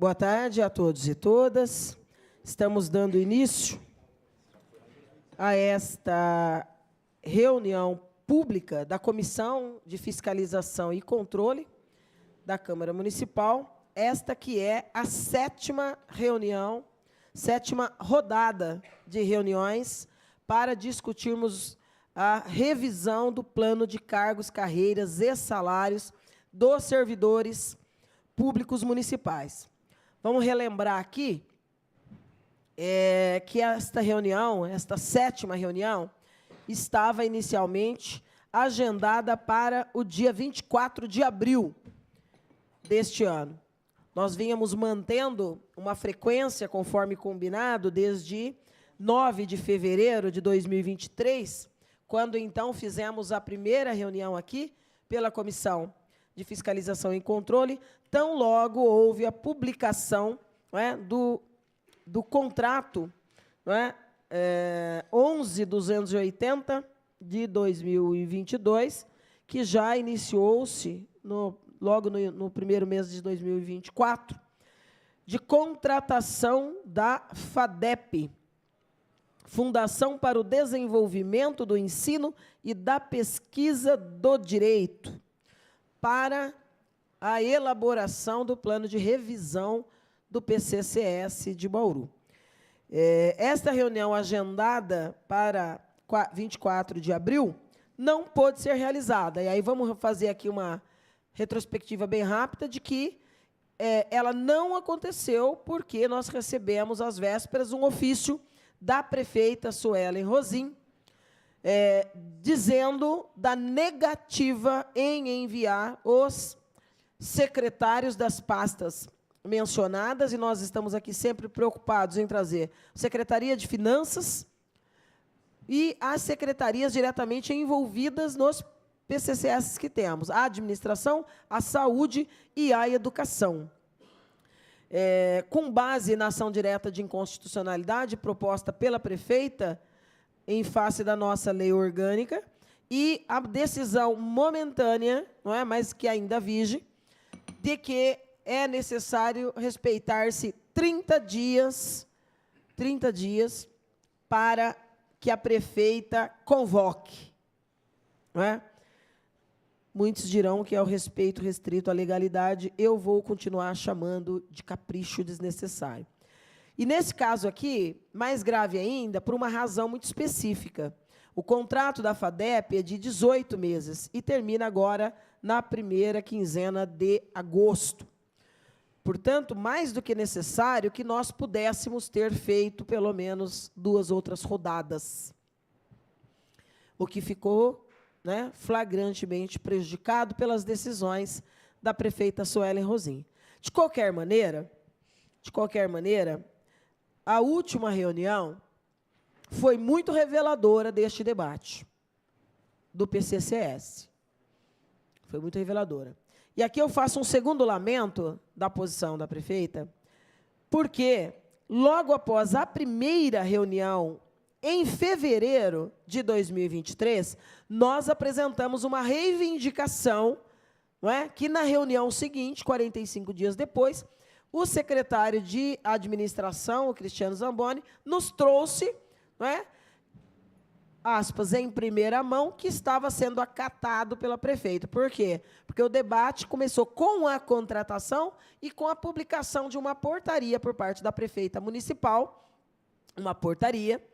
Boa tarde a todos e todas. Estamos dando início a esta reunião pública da Comissão de Fiscalização e Controle da Câmara Municipal, esta que é a sétima rodada de reuniões para discutirmos a revisão do plano de cargos, carreiras e salários dos servidores públicos municipais. Vamos relembrar aqui que esta sétima reunião, estava inicialmente agendada para o dia 24 de abril deste ano. Nós vínhamos mantendo uma frequência, conforme combinado, desde 9 de fevereiro de 2023, quando, então, fizemos a primeira reunião aqui pela Comissão de Fiscalização e Controle, tão logo houve a publicação, não é, do contrato, não é, 11.280 de 2022, que já iniciou-se logo no primeiro mês de 2024, de contratação da FADEP, Fundação para o Desenvolvimento do Ensino e da Pesquisa do Direito, para a elaboração do plano de revisão do PCCS de Bauru. Esta reunião agendada para 24 de abril não pôde ser realizada. E aí vamos fazer aqui uma retrospectiva bem rápida de que ela não aconteceu porque nós recebemos, às vésperas, um ofício da prefeita Suelen Rosim, dizendo da negativa em enviar os secretários das pastas mencionadas, e nós estamos aqui sempre preocupados em trazer a Secretaria de Finanças e as secretarias diretamente envolvidas nos PCCS que temos, a administração, a saúde e a educação. Com base na ação direta de inconstitucionalidade proposta pela prefeita, em face da nossa lei orgânica, e a decisão momentânea, não é, mas que ainda vige, de que é necessário respeitar-se 30 dias para que a prefeita convoque. Não é? Muitos dirão que é o respeito restrito à legalidade, eu vou continuar chamando de capricho desnecessário. E, nesse caso aqui, mais grave ainda, por uma razão muito específica. O contrato da FADEP é de 18 meses e termina agora na primeira quinzena de agosto. Portanto, mais do que necessário que nós pudéssemos ter feito pelo menos 2 outras rodadas. O que ficou, né, flagrantemente prejudicado pelas decisões da prefeita Suelen Rosim. De qualquer maneira, a última reunião foi muito reveladora deste debate do PCCS. Foi muito reveladora. E aqui eu faço um segundo lamento da posição da prefeita, porque logo após a primeira reunião, em fevereiro de 2023, nós apresentamos uma reivindicação, não é, que na reunião seguinte, 45 dias depois, o secretário de Administração, o Cristiano Zamboni, nos trouxe, não é, aspas, em primeira mão, que estava sendo acatado pela prefeita. Por quê? Porque o debate começou com a contratação e com a publicação de uma portaria por parte da prefeita municipal, uma portaria,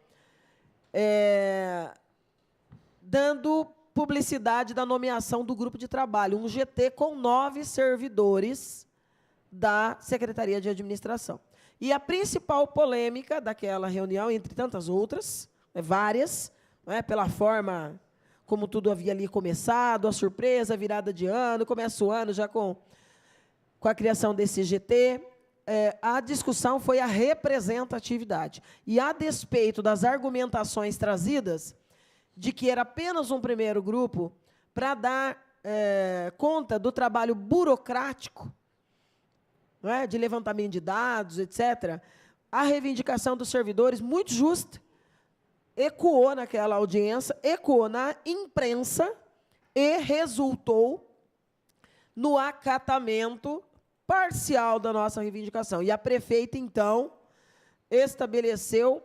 dando publicidade da nomeação do grupo de trabalho, um GT com 9 servidores da Secretaria de Administração. E a principal polêmica daquela reunião, entre tantas outras, várias, não é, pela forma como tudo havia ali começado, a surpresa, a virada de ano, começa o ano já com a criação desse GT, a discussão foi a representatividade. E, a despeito das argumentações trazidas, de que era apenas um primeiro grupo, para dar conta do trabalho burocrático, não é, de levantamento de dados, etc., a reivindicação dos servidores, muito justa, ecoou naquela audiência, ecoou na imprensa e resultou no acatamento parcial da nossa reivindicação. E a prefeita, então, estabeleceu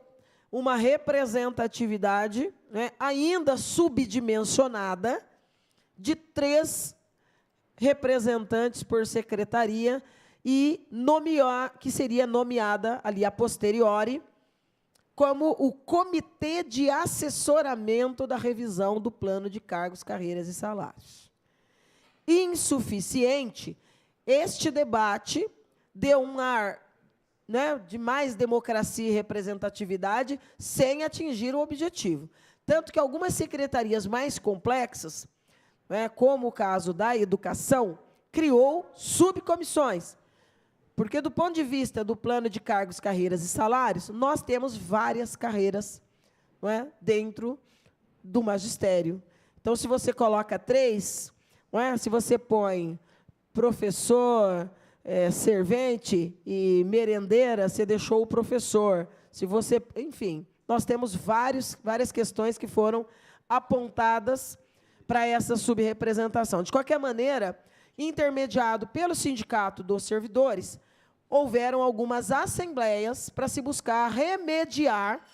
uma representatividade, né, ainda subdimensionada, de 3 representantes por secretaria, e que seria nomeada ali a posteriori como o Comitê de Assessoramento da Revisão do Plano de Cargos, Carreiras e Salários. Insuficiente, este debate deu um ar, né, de mais democracia e representatividade, sem atingir o objetivo. Tanto que algumas secretarias mais complexas, né, como o caso da educação, criou subcomissões. Porque, do ponto de vista do plano de cargos, carreiras e salários, nós temos várias carreiras, não é, dentro do magistério. Então, se você coloca 3, não é, se você põe professor, servente e merendeira, você deixou o professor. Se você, enfim, nós temos várias questões que foram apontadas para essa subrepresentação. De qualquer maneira, intermediado pelo Sindicato dos Servidores, houveram algumas assembleias para se buscar remediar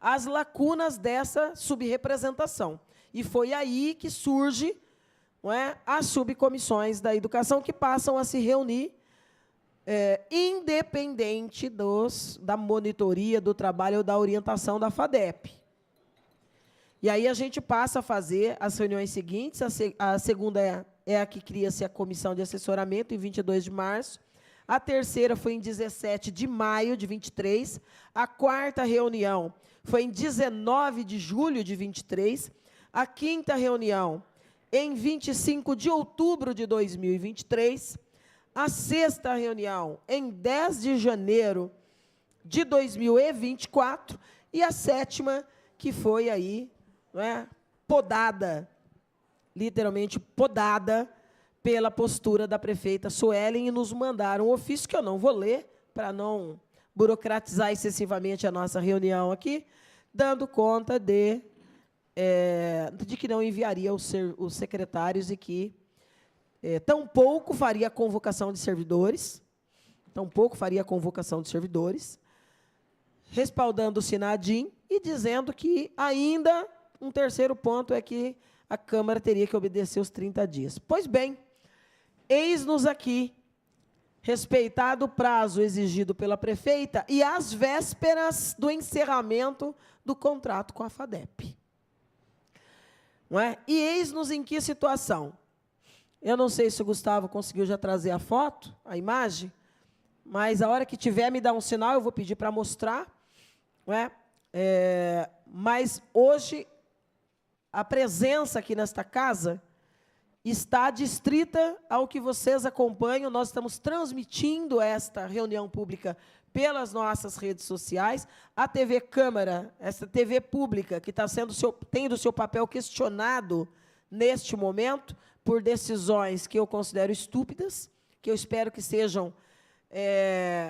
as lacunas dessa subrepresentação. E foi aí que surge, não é, as subcomissões da educação, que passam a se reunir independente da monitoria, do trabalho ou da orientação da FADEP. E aí a gente passa a fazer as reuniões seguintes. A segunda é a que cria-se a comissão de assessoramento, em 22 de março. A terceira foi em 17 de maio de 23. A quarta reunião foi em 19 de julho de 23. A quinta reunião em 25 de outubro de 2023. A sexta reunião em 10 de janeiro de 2024. E a sétima, que foi aí, não é, podada, literalmente podada, pela postura da prefeita Suelen, e nos mandaram um ofício, que eu não vou ler, para não burocratizar excessivamente a nossa reunião aqui, dando conta de que não enviaria os secretários e que tampouco faria convocação de servidores, respaldando o Sinadim e dizendo que ainda um terceiro ponto é que a Câmara teria que obedecer os 30 dias. Pois bem, eis-nos aqui, respeitado o prazo exigido pela prefeita e às vésperas do encerramento do contrato com a FADEP. Não é? E eis-nos em que situação? Eu não sei se o Gustavo conseguiu já trazer a foto, a imagem, mas a hora que tiver, me dá um sinal, eu vou pedir para mostrar. Não é? Mas hoje, a presença aqui nesta casa está adstrita ao que vocês acompanham. Nós estamos transmitindo esta reunião pública pelas nossas redes sociais. A TV Câmara, essa TV pública, que está tendo o seu papel questionado neste momento por decisões que eu considero estúpidas, que eu espero que sejam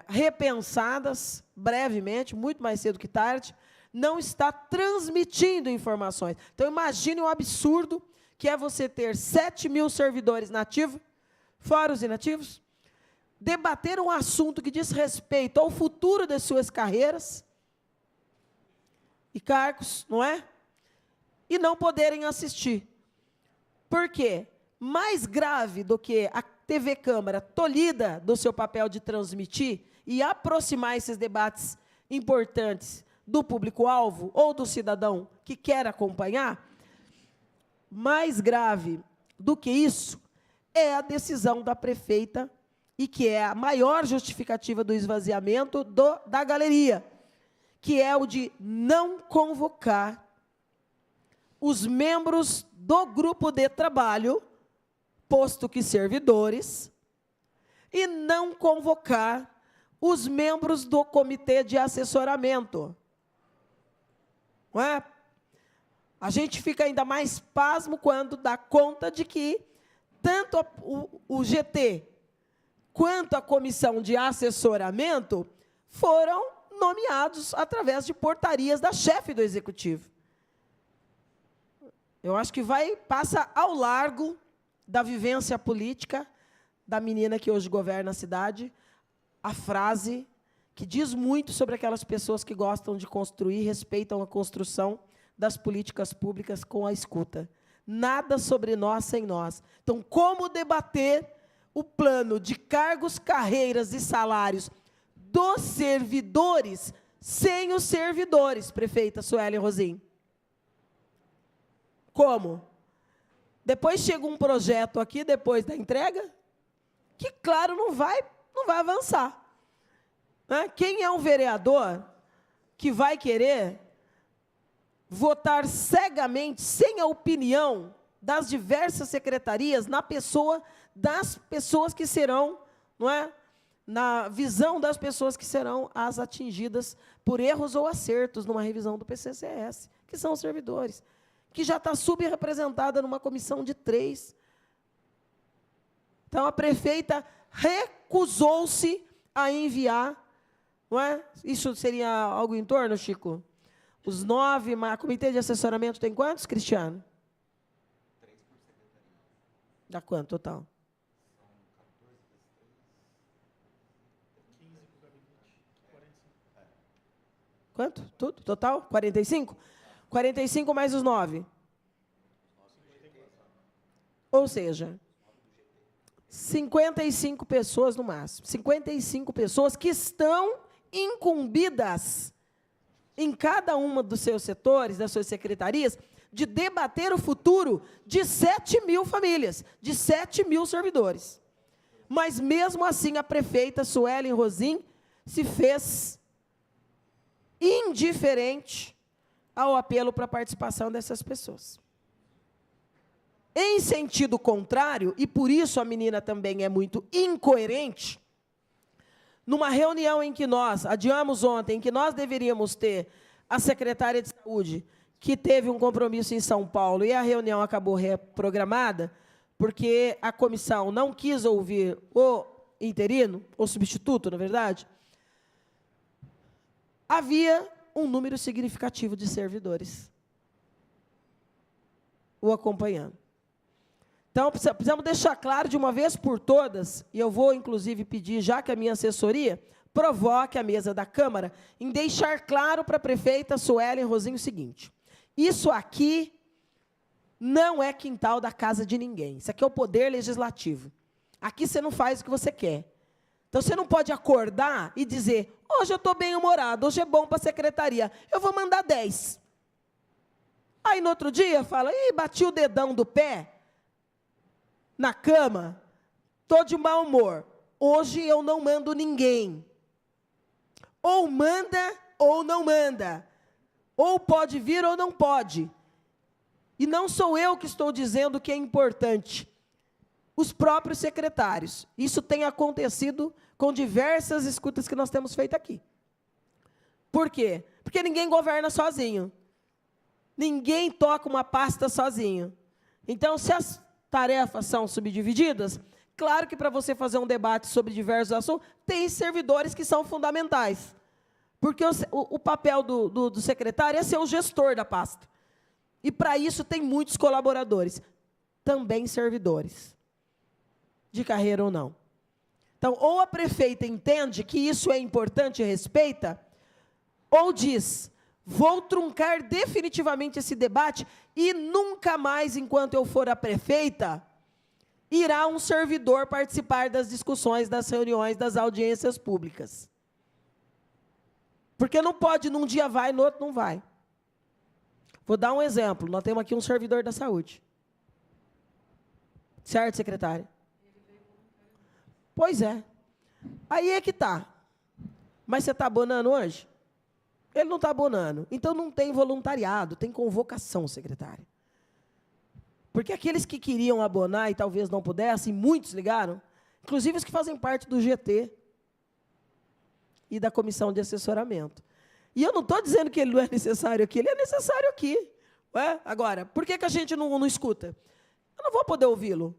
repensadas brevemente, muito mais cedo que tarde, não está transmitindo informações. Então, imagine o absurdo que é você ter 7 mil servidores nativos, fora os inativos, debater um assunto que diz respeito ao futuro das suas carreiras e cargos, não é? E não poderem assistir. Por quê? Mais grave do que a TV Câmara, tolhida do seu papel de transmitir e aproximar esses debates importantes do público-alvo ou do cidadão que quer acompanhar, mais grave do que isso é a decisão da prefeita, e que é a maior justificativa do esvaziamento da galeria, que é o de não convocar os membros do grupo de trabalho, posto que servidores, e não convocar os membros do comitê de assessoramento. Não é? A gente fica ainda mais pasmo quando dá conta de que tanto o GT quanto a comissão de assessoramento foram nomeados através de portarias da chefe do executivo. Eu acho que passa ao largo da vivência política da menina que hoje governa a cidade, a frase que diz muito sobre aquelas pessoas que gostam de construir, respeitam a construção das políticas públicas com a escuta. Nada sobre nós sem nós. Então, como debater o plano de cargos, carreiras e salários dos servidores sem os servidores, prefeita Suelen Rosim? Como? Depois chega um projeto aqui, depois da entrega, que, claro, não vai avançar. Né? Quem é um vereador que vai querer votar cegamente, sem a opinião das diversas secretarias, na pessoa das pessoas que serão, não é? Na visão das pessoas que serão as atingidas por erros ou acertos numa revisão do PCCS, que são os servidores, que já está subrepresentada numa comissão de 3. Então, a prefeita recusou-se a enviar, não é? Isso seria algo em torno, Chico? Os 9, mas comitê de assessoramento tem quantos, Cristiano? 3 por secretaria. Dá quanto total? São 14 vezes 3. 15 por gabinete, 45. Quanto? Tudo? Total? 45? 45 mais os 9. Ou seja, 55 pessoas no máximo. 55 pessoas que estão incumbidas em cada uma dos seus setores, das suas secretarias, de debater o futuro de 7.000 famílias, de 7.000 servidores. Mas, mesmo assim, a prefeita Suelen Rosim se fez indiferente ao apelo para a participação dessas pessoas. Em sentido contrário, e por isso a menina também é muito incoerente, numa reunião em que nós, adiamos ontem, em que nós deveríamos ter a secretária de saúde, que teve um compromisso em São Paulo, e a reunião acabou reprogramada, porque a comissão não quis ouvir o interino, o substituto, na verdade, havia um número significativo de servidores o acompanhando. Então, precisamos deixar claro de uma vez por todas, e eu vou, inclusive, pedir, já que a minha assessoria provoque a mesa da Câmara, em deixar claro para a prefeita Suelen Rosim o seguinte: isso aqui não é quintal da casa de ninguém, isso aqui é o poder legislativo. Aqui você não faz o que você quer. Então, você não pode acordar e dizer, hoje eu estou bem-humorado, hoje é bom para a secretaria, eu vou mandar 10. Aí, no outro dia, fala, ih, bati o dedão do pé na cama, estou de mau humor. Hoje eu não mando ninguém. Ou manda ou não manda. Ou pode vir ou não pode. E não sou eu que estou dizendo que é importante. Os próprios secretários. Isso tem acontecido com diversas escutas que nós temos feito aqui. Por quê? Porque ninguém governa sozinho. Ninguém toca uma pasta sozinho. Então, se as tarefas são subdivididas, claro que para você fazer um debate sobre diversos assuntos, tem servidores que são fundamentais. Porque o papel do secretário é ser o gestor da pasta. E para isso tem muitos colaboradores, também servidores, de carreira ou não. Então, ou a prefeita entende que isso é importante e respeita, ou diz, vou truncar definitivamente esse debate e nunca mais, enquanto eu for a prefeita, irá um servidor participar das discussões, das reuniões, das audiências públicas. Porque não pode, num dia vai, no outro não vai. Vou dar um exemplo, nós temos aqui um servidor da saúde. Certo, secretária? Pois é. Aí é que está. Mas você está abonando hoje? Ele não está abonando. Então, não tem voluntariado, tem convocação, secretária. Porque aqueles que queriam abonar e talvez não pudessem, muitos ligaram, inclusive os que fazem parte do GT e da comissão de assessoramento. E eu não estou dizendo que ele não é necessário aqui, ele é necessário aqui. Ué? Agora, por que a gente não escuta? Eu não vou poder ouvi-lo.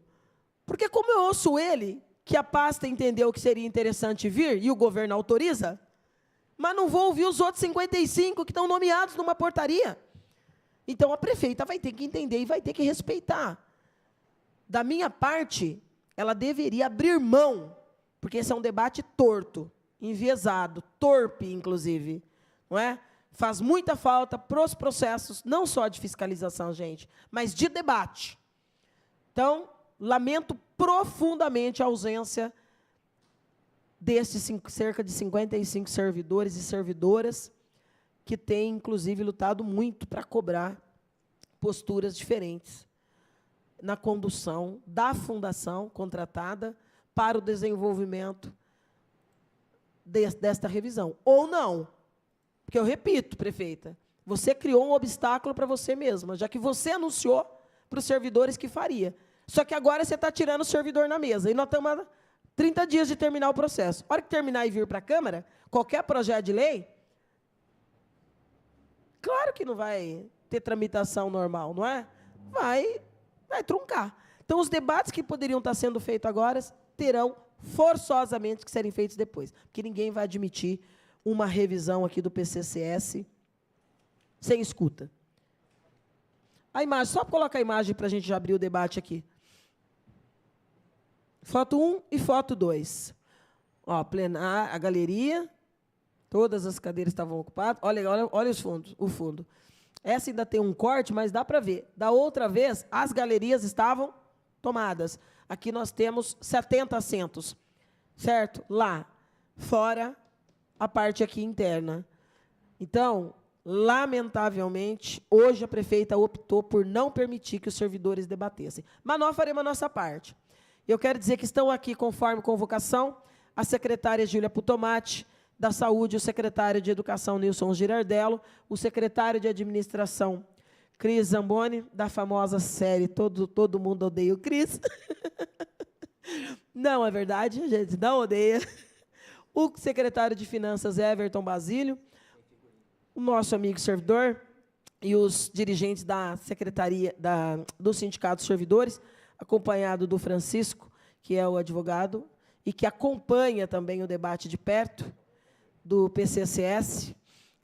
Porque como eu ouço ele, que a pasta entendeu que seria interessante vir, e o governo autoriza, mas não vou ouvir os outros 55 que estão nomeados numa portaria. Então, a prefeita vai ter que entender e vai ter que respeitar. Da minha parte, ela deveria abrir mão, porque esse é um debate torto, enviesado, torpe, inclusive, não é? Faz muita falta para os processos, não só de fiscalização, gente, mas de debate. Então, lamento profundamente a ausência desses cerca de 55 servidores e servidoras que têm, inclusive, lutado muito para cobrar posturas diferentes na condução da fundação contratada para o desenvolvimento desta revisão. Ou não. Porque eu repito, prefeita, você criou um obstáculo para você mesma, já que você anunciou para os servidores que faria. Só que agora você está tirando o servidor na mesa. E nós estamos há 30 dias de terminar o processo. A hora que terminar e vir para a Câmara, qualquer projeto de lei, claro que não vai ter tramitação normal, não é? Vai truncar. Então, os debates que poderiam estar sendo feitos agora terão forçosamente que serem feitos depois, porque ninguém vai admitir uma revisão aqui do PCCS sem escuta. A imagem, só coloca a imagem para a gente já abrir o debate aqui. Foto 1 e foto 2. Ó, plenária, a galeria, todas as cadeiras estavam ocupadas. Olha os fundos, o fundo. Essa ainda tem um corte, mas dá para ver. Da outra vez, as galerias estavam tomadas. Aqui nós temos 70 assentos, certo? Lá, fora a parte aqui interna. Então, lamentavelmente, hoje a prefeita optou por não permitir que os servidores debatessem. Mas nós faremos a nossa parte. Eu quero dizer que estão aqui, conforme convocação, a secretária Júlia Putomati, da Saúde, o secretário de Educação, Nilson Girardello, o secretário de Administração, Cris Zamboni, da famosa série Todo Mundo Odeia o Cris. Não é verdade, a gente não odeia. O secretário de Finanças, Everton Basílio, o nosso amigo servidor e os dirigentes da secretaria, do Sindicato dos Servidores, acompanhado do Francisco, que é o advogado, e que acompanha também o debate de perto, do PCCS,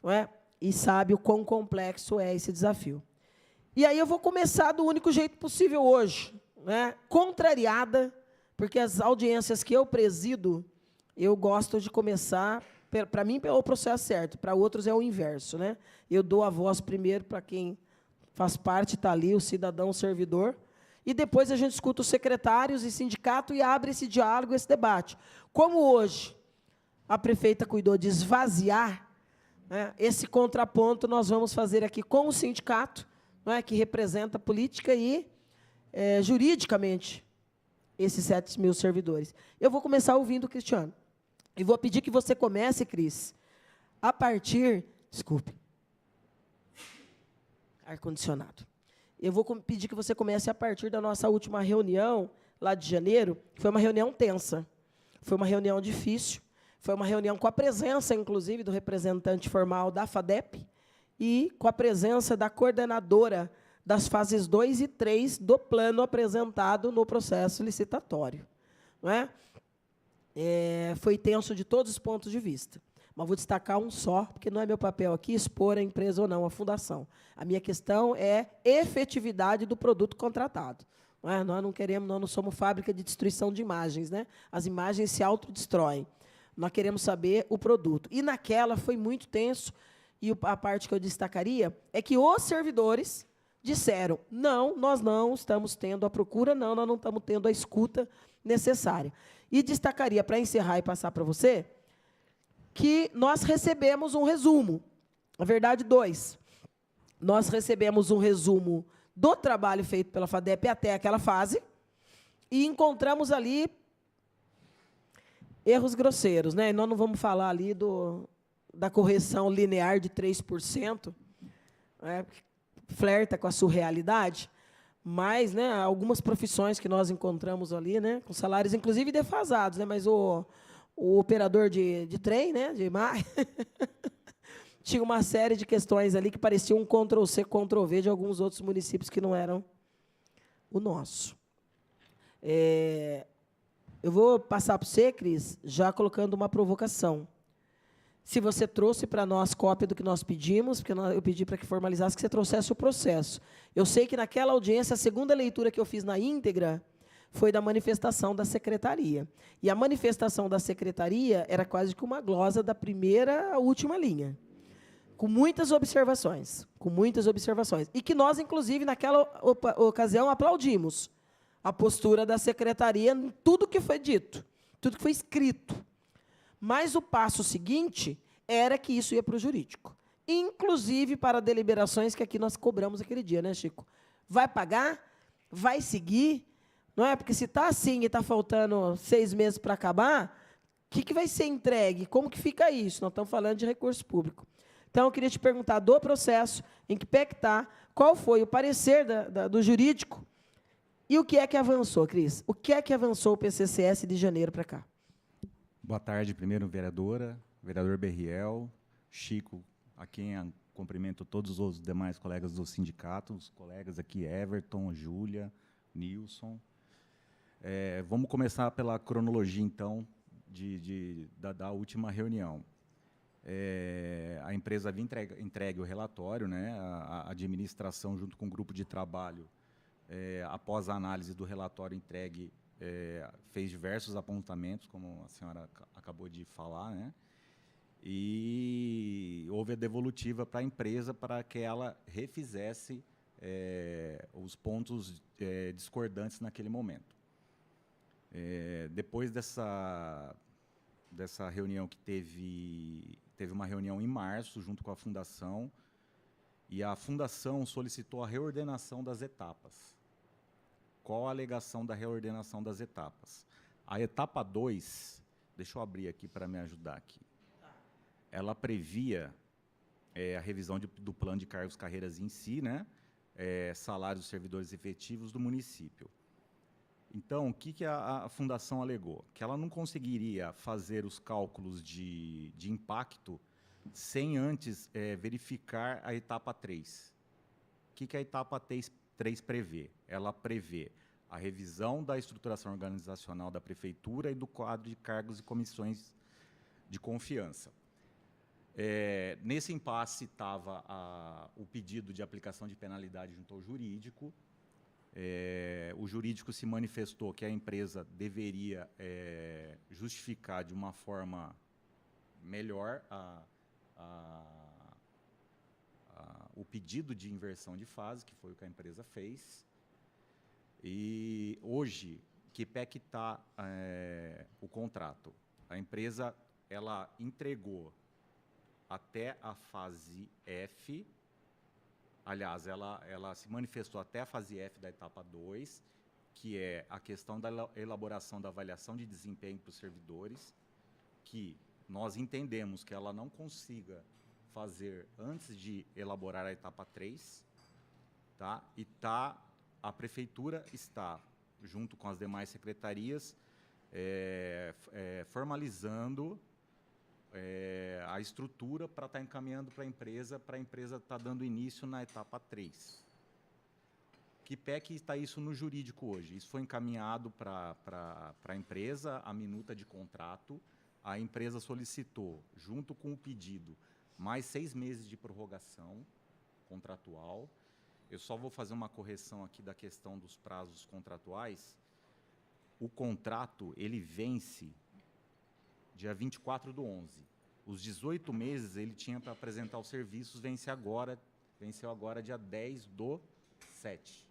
não é? E sabe o quão complexo é esse desafio. E aí eu vou começar do único jeito possível hoje, né? Contrariada, porque as audiências que eu presido, eu gosto de começar, para mim é o processo certo, para outros é o inverso, né? Eu dou a voz primeiro para quem faz parte, está ali, o cidadão servidor, e depois a gente escuta os secretários e sindicato e abre esse diálogo, esse debate. Como hoje a prefeita cuidou de esvaziar, né, esse contraponto nós vamos fazer aqui com o sindicato, não é, que representa política e juridicamente esses 7 mil servidores. Eu vou começar ouvindo o Cristiano. E vou pedir que você comece, Cris, a partir... Desculpe. Ar-condicionado. Eu vou pedir que você comece a partir da nossa última reunião, lá de janeiro, que foi uma reunião tensa. Foi uma reunião difícil. Foi uma reunião com a presença, inclusive, do representante formal da FADEP e com a presença da coordenadora das fases 2 e 3 do plano apresentado no processo licitatório. Não é? Foi tenso de todos os pontos de vista. Mas vou destacar um só, porque não é meu papel aqui expor a empresa ou não, a fundação. A minha questão é efetividade do produto contratado. Não é? Nós não somos fábrica de destruição de imagens, né? As imagens se autodestroem. Nós queremos saber o produto. E naquela foi muito tenso, e a parte que eu destacaria é que os servidores disseram, não, nós não estamos tendo a procura, não, nós não estamos tendo a escuta necessária. E destacaria, para encerrar e passar para você, que nós recebemos um resumo, na verdade, 2. Nós recebemos um resumo do trabalho feito pela FADEP até aquela fase, e encontramos ali erros grosseiros, né? Nós não vamos falar ali da correção linear de 3%, né? Flerta com a surrealidade, mas, né, algumas profissões que nós encontramos ali, né, com salários, inclusive, defasados, né, mas o operador de trem, né, de mar, tinha uma série de questões ali que pareciam um Ctrl-C, Ctrl-V de alguns outros municípios que não eram o nosso. Eu vou passar para você, Cris, já colocando uma provocação. Se você trouxe para nós cópia do que nós pedimos, porque eu pedi para que formalizasse, que você trouxesse o processo. Eu sei que naquela audiência, a segunda leitura que eu fiz na íntegra foi da manifestação da secretaria. E a manifestação da secretaria era quase que uma glosa da primeira à última linha, com muitas observações, e que nós, inclusive, naquela ocasião, aplaudimos a postura da secretaria em tudo que foi dito, tudo que foi escrito. Mas o passo seguinte era que isso ia para o jurídico, inclusive para deliberações que aqui nós cobramos aquele dia, né, Chico? Vai pagar? Vai seguir? Não é? Porque se está assim e está faltando 6 meses para acabar, o que vai ser entregue? Como que fica isso? Nós estamos falando de recurso público. Então, eu queria te perguntar do processo, em que pé que está, qual foi o parecer do jurídico e o que é que avançou, Cris? O que é que avançou o PCCS de janeiro para cá? Boa tarde, primeiro, vereadora, vereador Berriel, Chico, a quem cumprimento todos os demais colegas do sindicato, os colegas aqui, Everton, Júlia, Nilson. Vamos começar pela cronologia, então, da última reunião. A empresa havia entregue o relatório, né, a administração, junto com o grupo de trabalho, após a análise do relatório entregue, fez diversos apontamentos, como a senhora acabou de falar, né, e houve a devolutiva para a empresa para que ela refizesse os pontos discordantes naquele momento. Depois dessa reunião que teve uma reunião em março, junto com a Fundação, e a Fundação solicitou a reordenação das etapas. Qual a alegação da reordenação das etapas? A etapa 2, deixa eu abrir aqui para me ajudar aqui, ela previa a revisão do plano de cargos e carreiras em si, né, salários dos servidores efetivos do município. Então, o que a Fundação alegou? Que ela não conseguiria fazer os cálculos de impacto sem antes verificar a etapa 3. O que a etapa 3 prevê? Ela prevê a revisão da estruturação organizacional da Prefeitura e do quadro de cargos e comissões de confiança. Nesse impasse estava o pedido de aplicação de penalidade junto ao jurídico. O jurídico se manifestou que a empresa deveria justificar de uma forma melhor o pedido de inversão de fase, que foi o que a empresa fez. E hoje, que pé que está o contrato? A empresa ela entregou até a fase F. Aliás, ela se manifestou até a fase F da etapa 2, que é a questão da elaboração da avaliação de desempenho para os servidores, que nós entendemos que ela não consiga fazer antes de elaborar a etapa 3, tá? E a Prefeitura está, junto com as demais secretarias, formalizando a estrutura para estar encaminhando para a empresa estar dando início na etapa 3. Que pé que está isso no jurídico hoje? Isso foi encaminhado para a empresa, a minuta de contrato. A empresa solicitou, junto com o pedido, mais 6 meses de prorrogação contratual. Eu só vou fazer uma correção aqui da questão dos prazos contratuais. O contrato, ele vence dia 24/11. Os 18 meses ele tinha para apresentar os serviços, venceu agora dia 10/7.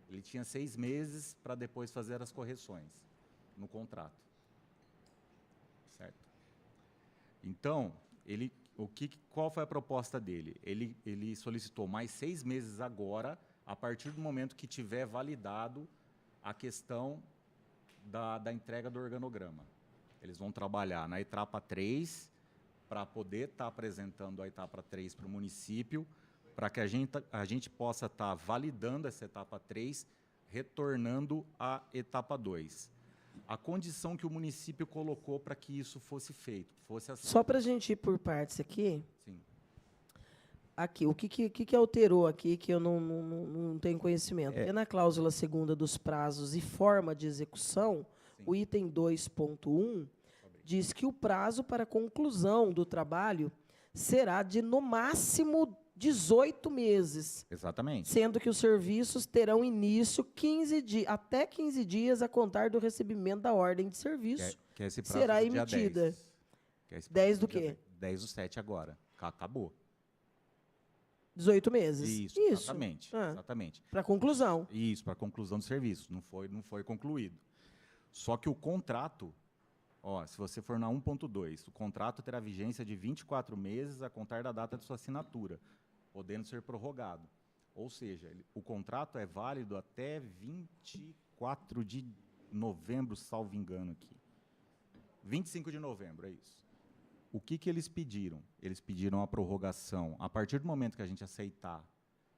Ele tinha 6 meses para depois fazer as correções no contrato. Certo? Então, qual foi a proposta dele? Ele solicitou mais 6 meses agora, a partir do momento que tiver validado a questão da entrega do organograma. Eles vão trabalhar na etapa 3, para poder estar apresentando a etapa 3 para o município, para que a gente possa estar validando essa etapa 3, retornando à etapa 2. A condição que o município colocou para que isso fosse feito, fosse assim. Só para a gente ir por partes aqui. Sim. Aqui, o que alterou aqui, que eu não tenho conhecimento? Porque na cláusula 2ª dos prazos e forma de execução, sim, o item 2.1 diz que o prazo para conclusão do trabalho será de, no máximo, 18 meses, Exatamente. sendo que os serviços terão início até 15 dias a contar do recebimento da ordem de serviço. Que é esse prazo será do dia emitida. 10. Que é esse 10 prazo do dia quê? 10/7 agora. Acabou. 18 meses. Isso, exatamente. Exatamente. Para conclusão. Isso, para conclusão do serviço. Não foi concluído. Só que o contrato, ó, se você for na 1.2, o contrato terá vigência de 24 meses a contar da data de sua assinatura, podendo ser prorrogado. Ou seja, o contrato é válido até 24 de novembro, salvo engano aqui. 25 de novembro, é isso. O que eles pediram? Eles pediram a prorrogação. A partir do momento que a gente aceitar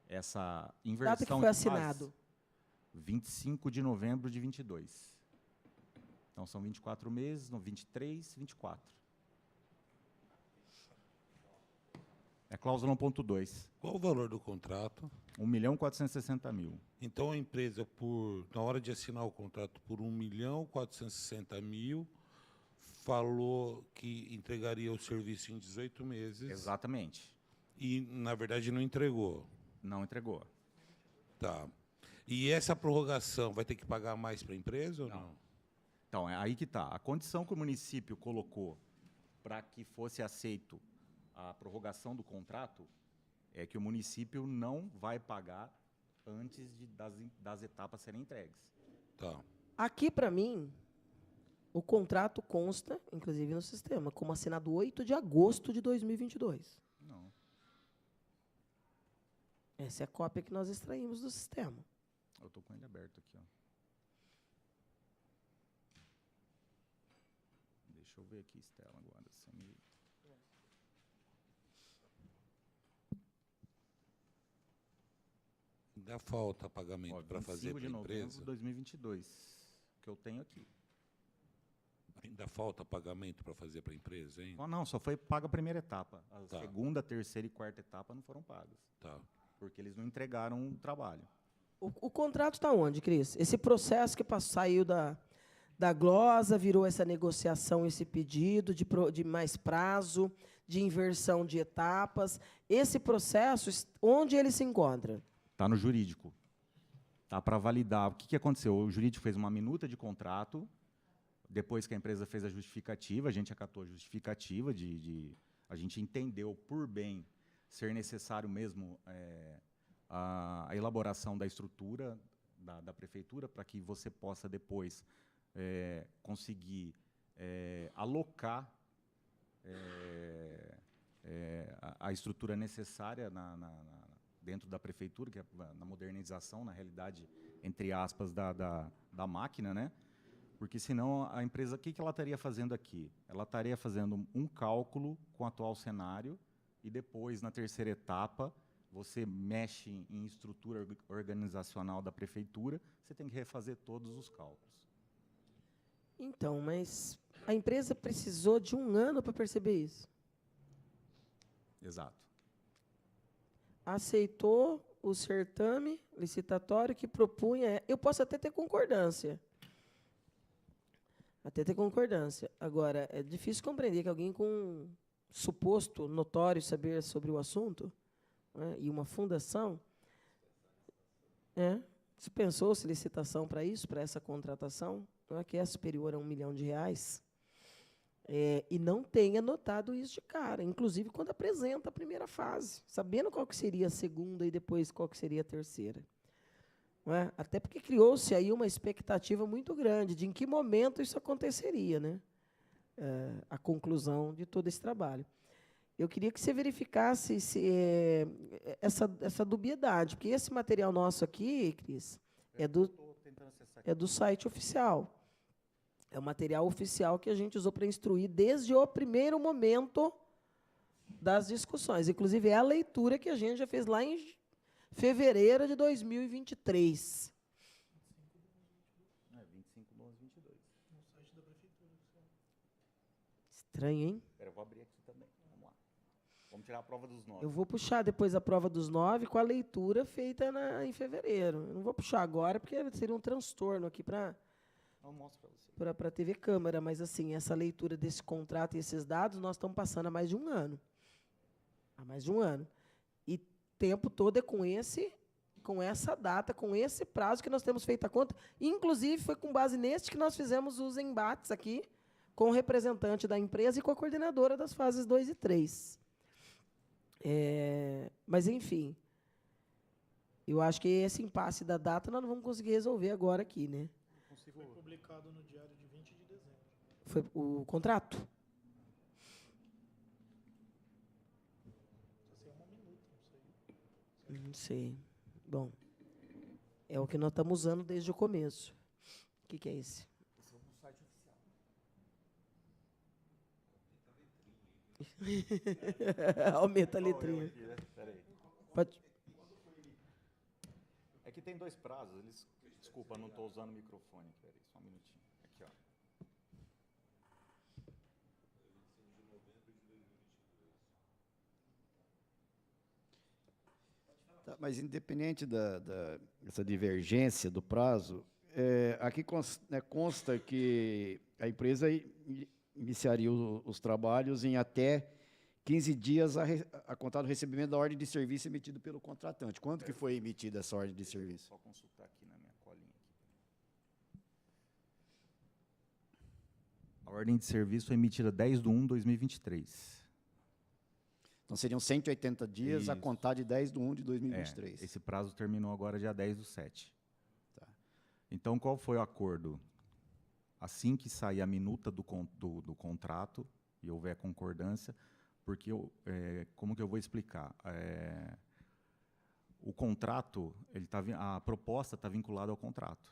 essa inversão Data que foi de fase, assinado. 25 de novembro de 22. Então, são 24 meses, no 23, 24. É cláusula 1.2. Qual o valor do contrato? 1.460.000. Então, a empresa, na hora de assinar o contrato por 1.460.000, falou que entregaria o serviço em 18 meses. Exatamente. E, na verdade, não entregou. Não entregou. Tá. E essa prorrogação vai ter que pagar mais para a empresa ou não? Então, é aí que está. A condição que o município colocou para que fosse aceito a prorrogação do contrato é que o município não vai pagar antes das etapas serem entregues. Tá. Aqui, para mim, o contrato consta, inclusive no sistema, como assinado 8 de agosto de 2022. Não. Essa é a cópia que nós extraímos do sistema. Eu estou com ele aberto aqui, ó. Deixa eu ver aqui, Estela, agora. Ainda falta pagamento para fazer para a 25 de novembro empresa? de 2022, que eu tenho aqui. Ainda falta pagamento para fazer para a empresa, hein? Não, só foi paga a primeira etapa. A Tá. segunda, terceira e quarta etapa não foram pagas, Tá. porque eles não entregaram o trabalho. O contrato está onde, Cris? Esse processo que saiu da glosa, virou essa negociação, esse pedido de mais prazo, de inversão de etapas. Esse processo, onde ele se encontra? Está no jurídico. Está para validar. O que aconteceu? O jurídico fez uma minuta de contrato, depois que a empresa fez a justificativa, a gente acatou a justificativa, a gente entendeu por bem ser necessário mesmo a elaboração da estrutura da prefeitura, para que você possa depois conseguir alocar a estrutura necessária dentro da prefeitura, que é na modernização, na realidade, entre aspas, da máquina, né? Porque senão a empresa, o que ela estaria fazendo aqui? Ela estaria fazendo um cálculo com o atual cenário e depois, na terceira etapa, você mexe em estrutura organizacional da prefeitura, você tem que refazer todos os cálculos. Então, mas a empresa precisou de 1 ano para perceber isso. Exato. Aceitou o certame licitatório que propunha. Eu posso até ter concordância. Agora, é difícil compreender que alguém com suposto notório saber sobre o assunto, né, e uma fundação, se pensou-se licitação para isso, para essa contratação, que é superior a R$1 milhão, e não tenha notado isso de cara, inclusive quando apresenta a primeira fase, sabendo qual que seria a segunda e depois qual que seria a terceira. Não é? Até porque criou-se aí uma expectativa muito grande de em que momento isso aconteceria, né? A conclusão de todo esse trabalho. Eu queria que você verificasse essa dubiedade, porque esse material nosso aqui, Cris, é do site oficial. É o material oficial que a gente usou para instruir desde o primeiro momento das discussões. Inclusive, é a leitura que a gente já fez lá em fevereiro de 2023. 25/11/22. No site da prefeitura. Estranho, hein? Espera, eu vou abrir aqui também. Vamos lá. Vamos tirar a prova dos 9. Eu vou puxar depois a prova dos 9 com a leitura feita em fevereiro. Eu não vou puxar agora, porque seria um transtorno aqui para Eu mostro para você. a TV Câmara, mas assim, essa leitura desse contrato e esses dados, nós estamos passando há mais de um ano. E tempo todo é com essa data, com esse prazo que nós temos feito a conta. Inclusive, foi com base neste que nós fizemos os embates aqui com o representante da empresa e com a coordenadora das fases 2 e 3. Mas, enfim, eu acho que esse impasse da data nós não vamos conseguir resolver agora aqui, né? Foi publicado no diário de 20 de dezembro. Foi o contrato? Se é uma minuta, não sei. Não sei. Bom, é o que nós estamos usando desde o começo. O que é esse? Esse é o site oficial. Aumenta a letrinha. Peraí. Pode. É que tem 2 prazos. Desculpa, não estou usando o microfone. Peraí, só um minutinho. Aqui, ó. Tá, mas independente dessa divergência do prazo, aqui consta que a empresa iniciaria os trabalhos em até 15 dias a contar do recebimento da ordem de serviço emitida pelo contratante. Quando que foi emitida essa ordem de serviço? Só consultar aqui na minha colinha. A ordem de serviço foi emitida 10/1/2023. Então, seriam 180 dias a Isso. contar de 10/1/2023. Esse prazo terminou agora dia 10/7. Tá. Então, qual foi o acordo? Assim que sair a minuta do contrato e houver concordância, porque, como que eu vou explicar? O contrato, a proposta está vinculada ao contrato.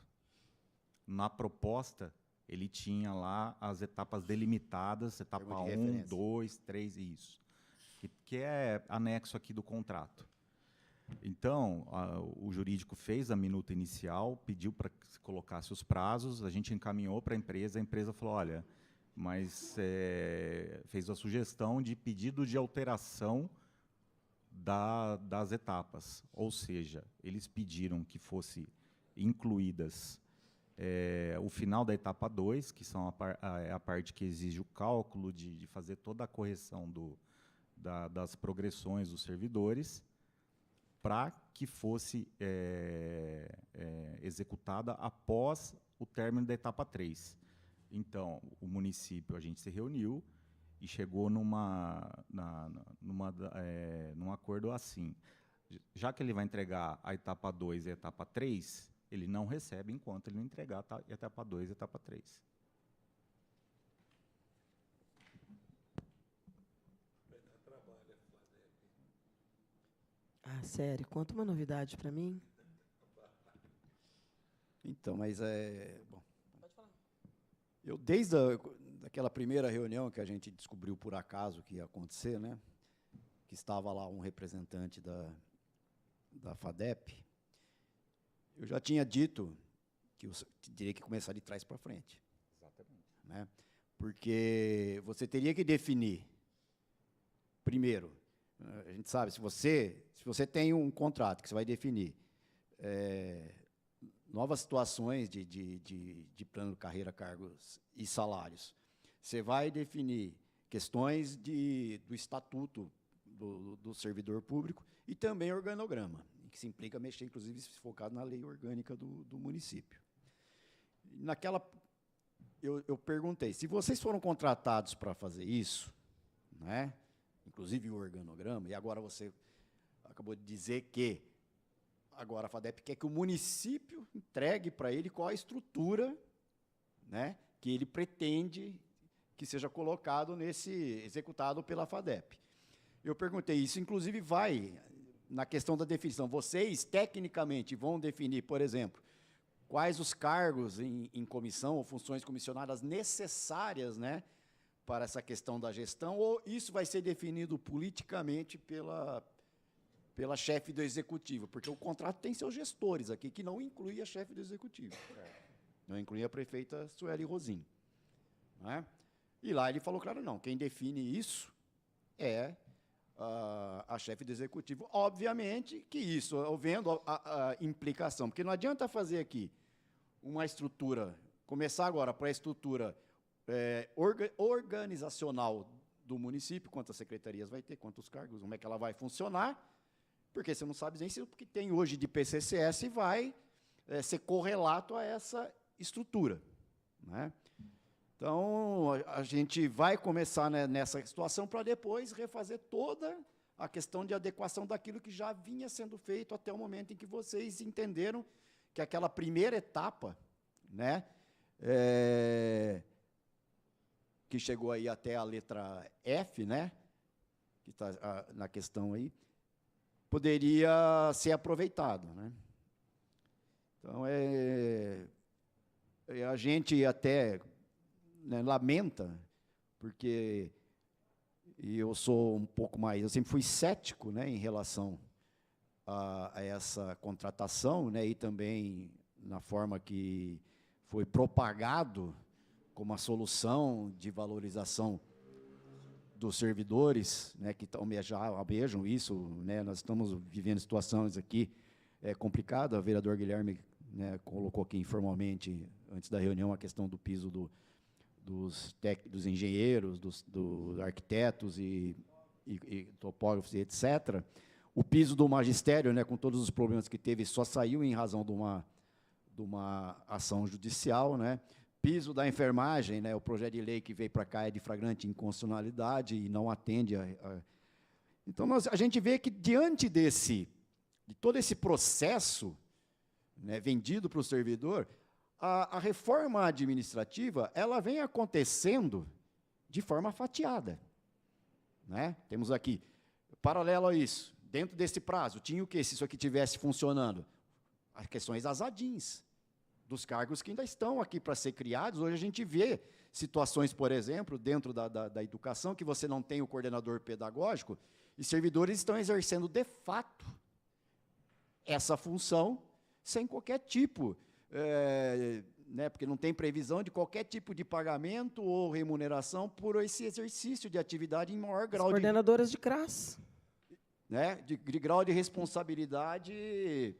Na proposta, ele tinha lá as etapas delimitadas, etapa Termo de 1, referência. 2, 3 e isso. Que é anexo aqui do contrato. Então, o jurídico fez a minuta inicial, pediu para que se colocasse os prazos, a gente encaminhou para a empresa falou, olha, mas fez a sugestão de pedido de alteração das etapas. Ou seja, eles pediram que fosse incluídas o final da etapa 2, que são a parte que exige o cálculo de fazer toda a correção das progressões dos servidores, para que fosse executada após o término da etapa 3. Então, o município, a gente se reuniu e chegou num acordo assim. Já que ele vai entregar a etapa 2 e a etapa 3, ele não recebe enquanto ele não entregar a etapa 2 e a etapa 3. Ah, sério, conta uma novidade para mim. Então, mas bom. Eu, desde daquela primeira reunião que a gente descobriu por acaso que ia acontecer, né, que estava lá um representante da FADEP, eu já tinha dito que eu teria que começar de trás para frente. Exatamente. Né, porque você teria que definir, primeiro, a gente sabe, se você tem um contrato que você vai definir novas situações de plano de carreira, cargos e salários, você vai definir questões do estatuto do servidor público e também organograma, que se implica mexer, inclusive, se focado na lei orgânica do município. Eu perguntei, se vocês foram contratados para fazer isso, né, inclusive o organograma, e agora você acabou de dizer que agora a FADEP quer que o município entregue para ele qual a estrutura, né, que ele pretende que seja colocado executado pela FADEP. Eu perguntei, isso inclusive vai na questão da definição. Vocês, tecnicamente, vão definir, por exemplo, quais os cargos em comissão ou funções comissionadas necessárias, né, para essa questão da gestão, ou isso vai ser definido politicamente pela chefe do executivo? Porque o contrato tem seus gestores aqui, que não inclui a chefe do executivo. Não inclui a prefeita Sueli Rosim. Não é? E lá ele falou, claro, não, quem define isso é a chefe do executivo. Obviamente que isso, eu vendo a implicação, porque não adianta fazer aqui uma estrutura, começar agora para a estrutura organizacional do município, quantas secretarias vai ter, quantos cargos, como é que ela vai funcionar, Porque você não sabe nem se o que tem hoje de PCCS vai ser correlato a essa estrutura, né? Então, a gente vai começar, né, nessa situação para depois refazer toda a questão de adequação daquilo que já vinha sendo feito até o momento em que vocês entenderam que aquela primeira etapa, né, que chegou aí até a letra F, né, que está na questão aí, poderia ser aproveitado, né? Então, a gente até, né, lamenta, porque eu sou um pouco mais, eu sempre fui cético, né, em relação a essa contratação, né, e também na forma que foi propagado como a solução de valorização dos servidores, né, que almejam isso, né, nós estamos vivendo situações aqui complicadas. O vereador Guilherme, né, colocou aqui informalmente, antes da reunião, a questão do piso dos engenheiros, dos arquitetos e topógrafos, etc. O piso do magistério, né, com todos os problemas que teve, só saiu em razão de uma ação judicial, né? Piso da enfermagem, né, o projeto de lei que veio para cá é de flagrante inconstitucionalidade e não atende Então, a gente vê que, diante de todo esse processo, né, vendido para o servidor, a reforma administrativa ela vem acontecendo de forma fatiada, né? Temos aqui, paralelo a isso, dentro desse prazo, tinha o quê, se isso aqui estivesse funcionando? As questões das ADINs, dos cargos que ainda estão aqui para ser criados. Hoje a gente vê situações, por exemplo, dentro da educação, que você não tem o coordenador pedagógico, e servidores estão exercendo, de fato, essa função, sem qualquer tipo, né, porque não tem previsão de qualquer tipo de pagamento ou remuneração por esse exercício de atividade em maior grau coordenadoras de CRAS. Né, de grau de responsabilidade,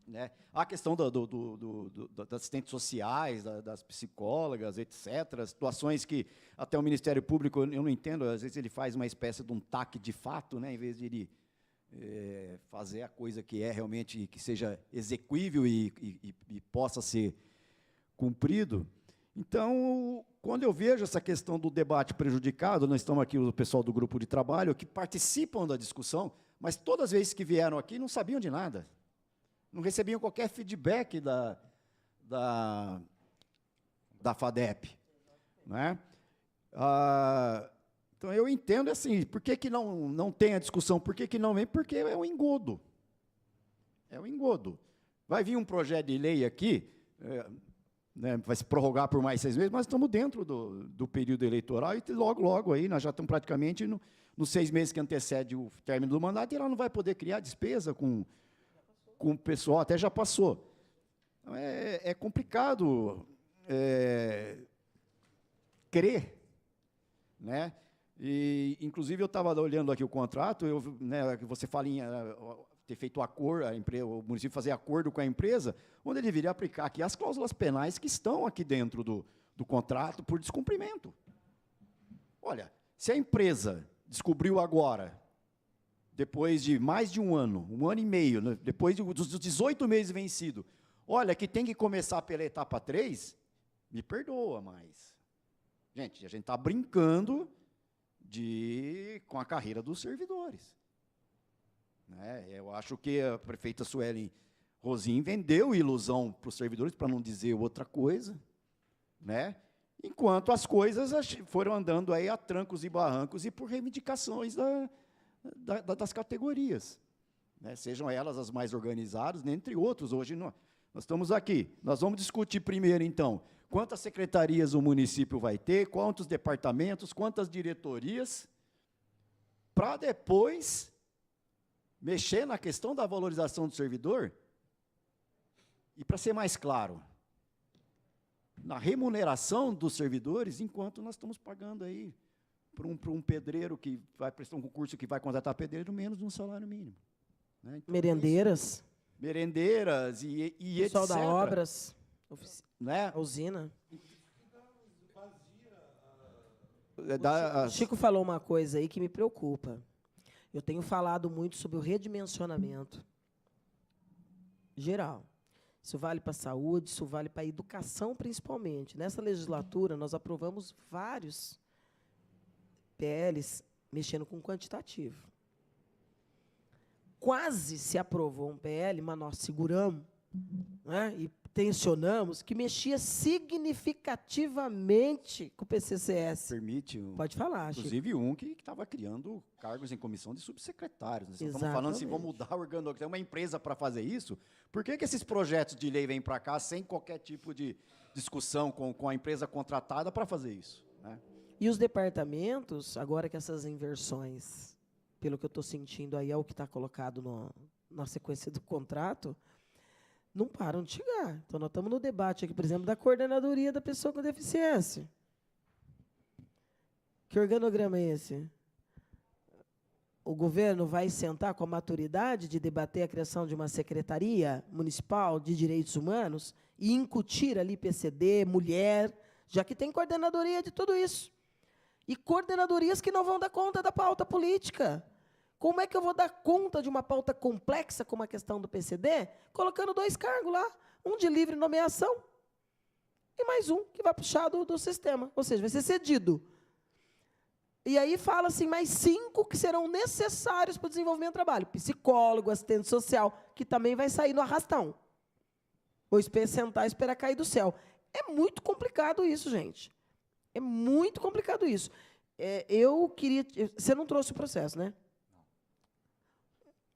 né? A questão das assistentes sociais, das psicólogas, etc., situações que até o Ministério Público, eu não entendo, às vezes ele faz uma espécie de um TAC de fato, né, em vez de ele fazer a coisa que realmente, que seja exequível e possa ser cumprido. Então, quando eu vejo essa questão do debate prejudicado, nós estamos aqui, o pessoal do grupo de trabalho, que participam da discussão, mas todas as vezes que vieram aqui não sabiam de nada, não recebiam qualquer feedback da FADEP, né? Então, eu entendo assim, por que não tem a discussão, por que não vem? Porque é um engodo. É um engodo. Vai vir um projeto de lei aqui, né, vai se prorrogar por mais 6 meses, mas estamos dentro do período eleitoral e logo aí, nós já estamos praticamente nos 6 meses que antecede o término do mandato, e ela não vai poder criar despesa com o pessoal, até já passou. Então, é complicado crer, né? E, inclusive, eu estava olhando aqui o contrato, né, você fala em ter feito acordo, o município fazer acordo com a empresa, onde ele deveria aplicar aqui as cláusulas penais que estão aqui dentro do contrato por descumprimento. Olha, se a empresa descobriu agora, depois de mais de um ano e meio, né, depois dos 18 meses vencidos, olha, que tem que começar pela etapa 3, me perdoa, mas, gente, a gente está brincando com a carreira dos servidores. Né? Eu acho que a prefeita Suelen Rosim vendeu ilusão para os servidores, para não dizer outra coisa, né? Enquanto as coisas foram andando aí a trancos e barrancos e por reivindicações das categorias, né? Sejam elas as mais organizadas, entre outros. Hoje nós estamos aqui, nós vamos discutir primeiro, então, quantas secretarias o município vai ter, quantos departamentos, quantas diretorias, para depois mexer na questão da valorização do servidor. E, para ser mais claro, na remuneração dos servidores, enquanto nós estamos pagando aí para um pedreiro que vai prestar um concurso que vai contratar pedreiro menos de um salário mínimo. Né? Então, Merendeiras. Merendeiras e pessoal etc. da obras, Né? usina. Da, Chico falou uma coisa aí que me preocupa. Eu tenho falado muito sobre o redimensionamento geral. Isso vale para a saúde, isso vale para a educação, principalmente. Nessa legislatura, nós aprovamos vários PLs mexendo com quantitativo. Quase se aprovou um PL, mas nós seguramos, né, e tensionamos, que mexia significativamente com o PCCS. Permite. Pode falar, Chico. Inclusive um que estava criando cargos em comissão de subsecretários. Nós estamos falando assim, vamos mudar o organograma. Tem uma empresa para fazer isso. Por que esses projetos de lei vêm para cá sem qualquer tipo de discussão com a empresa contratada para fazer isso, né? E os departamentos, agora que essas inversões, pelo que eu estou sentindo aí, é o que está colocado na sequência do contrato, não param de chegar. Então, nós estamos no debate aqui, por exemplo, da coordenadoria da pessoa com deficiência. Que organograma é esse? O governo vai sentar com a maturidade de debater a criação de uma secretaria municipal de direitos humanos e incutir ali PCD, mulher, já que tem coordenadoria de tudo isso. E coordenadorias que não vão dar conta da pauta política. Como é que eu vou dar conta de uma pauta complexa como a questão do PCD, colocando 2 cargos lá, um de livre nomeação e mais um que vai puxar do sistema, ou seja, vai ser cedido. E aí fala assim, mais 5 que serão necessários para o desenvolvimento do trabalho. Psicólogo, assistente social, que também vai sair no arrastão. Ou sentar e esperar cair do céu. É muito complicado isso, gente. É muito complicado isso. Eu queria... Você não trouxe o processo, né?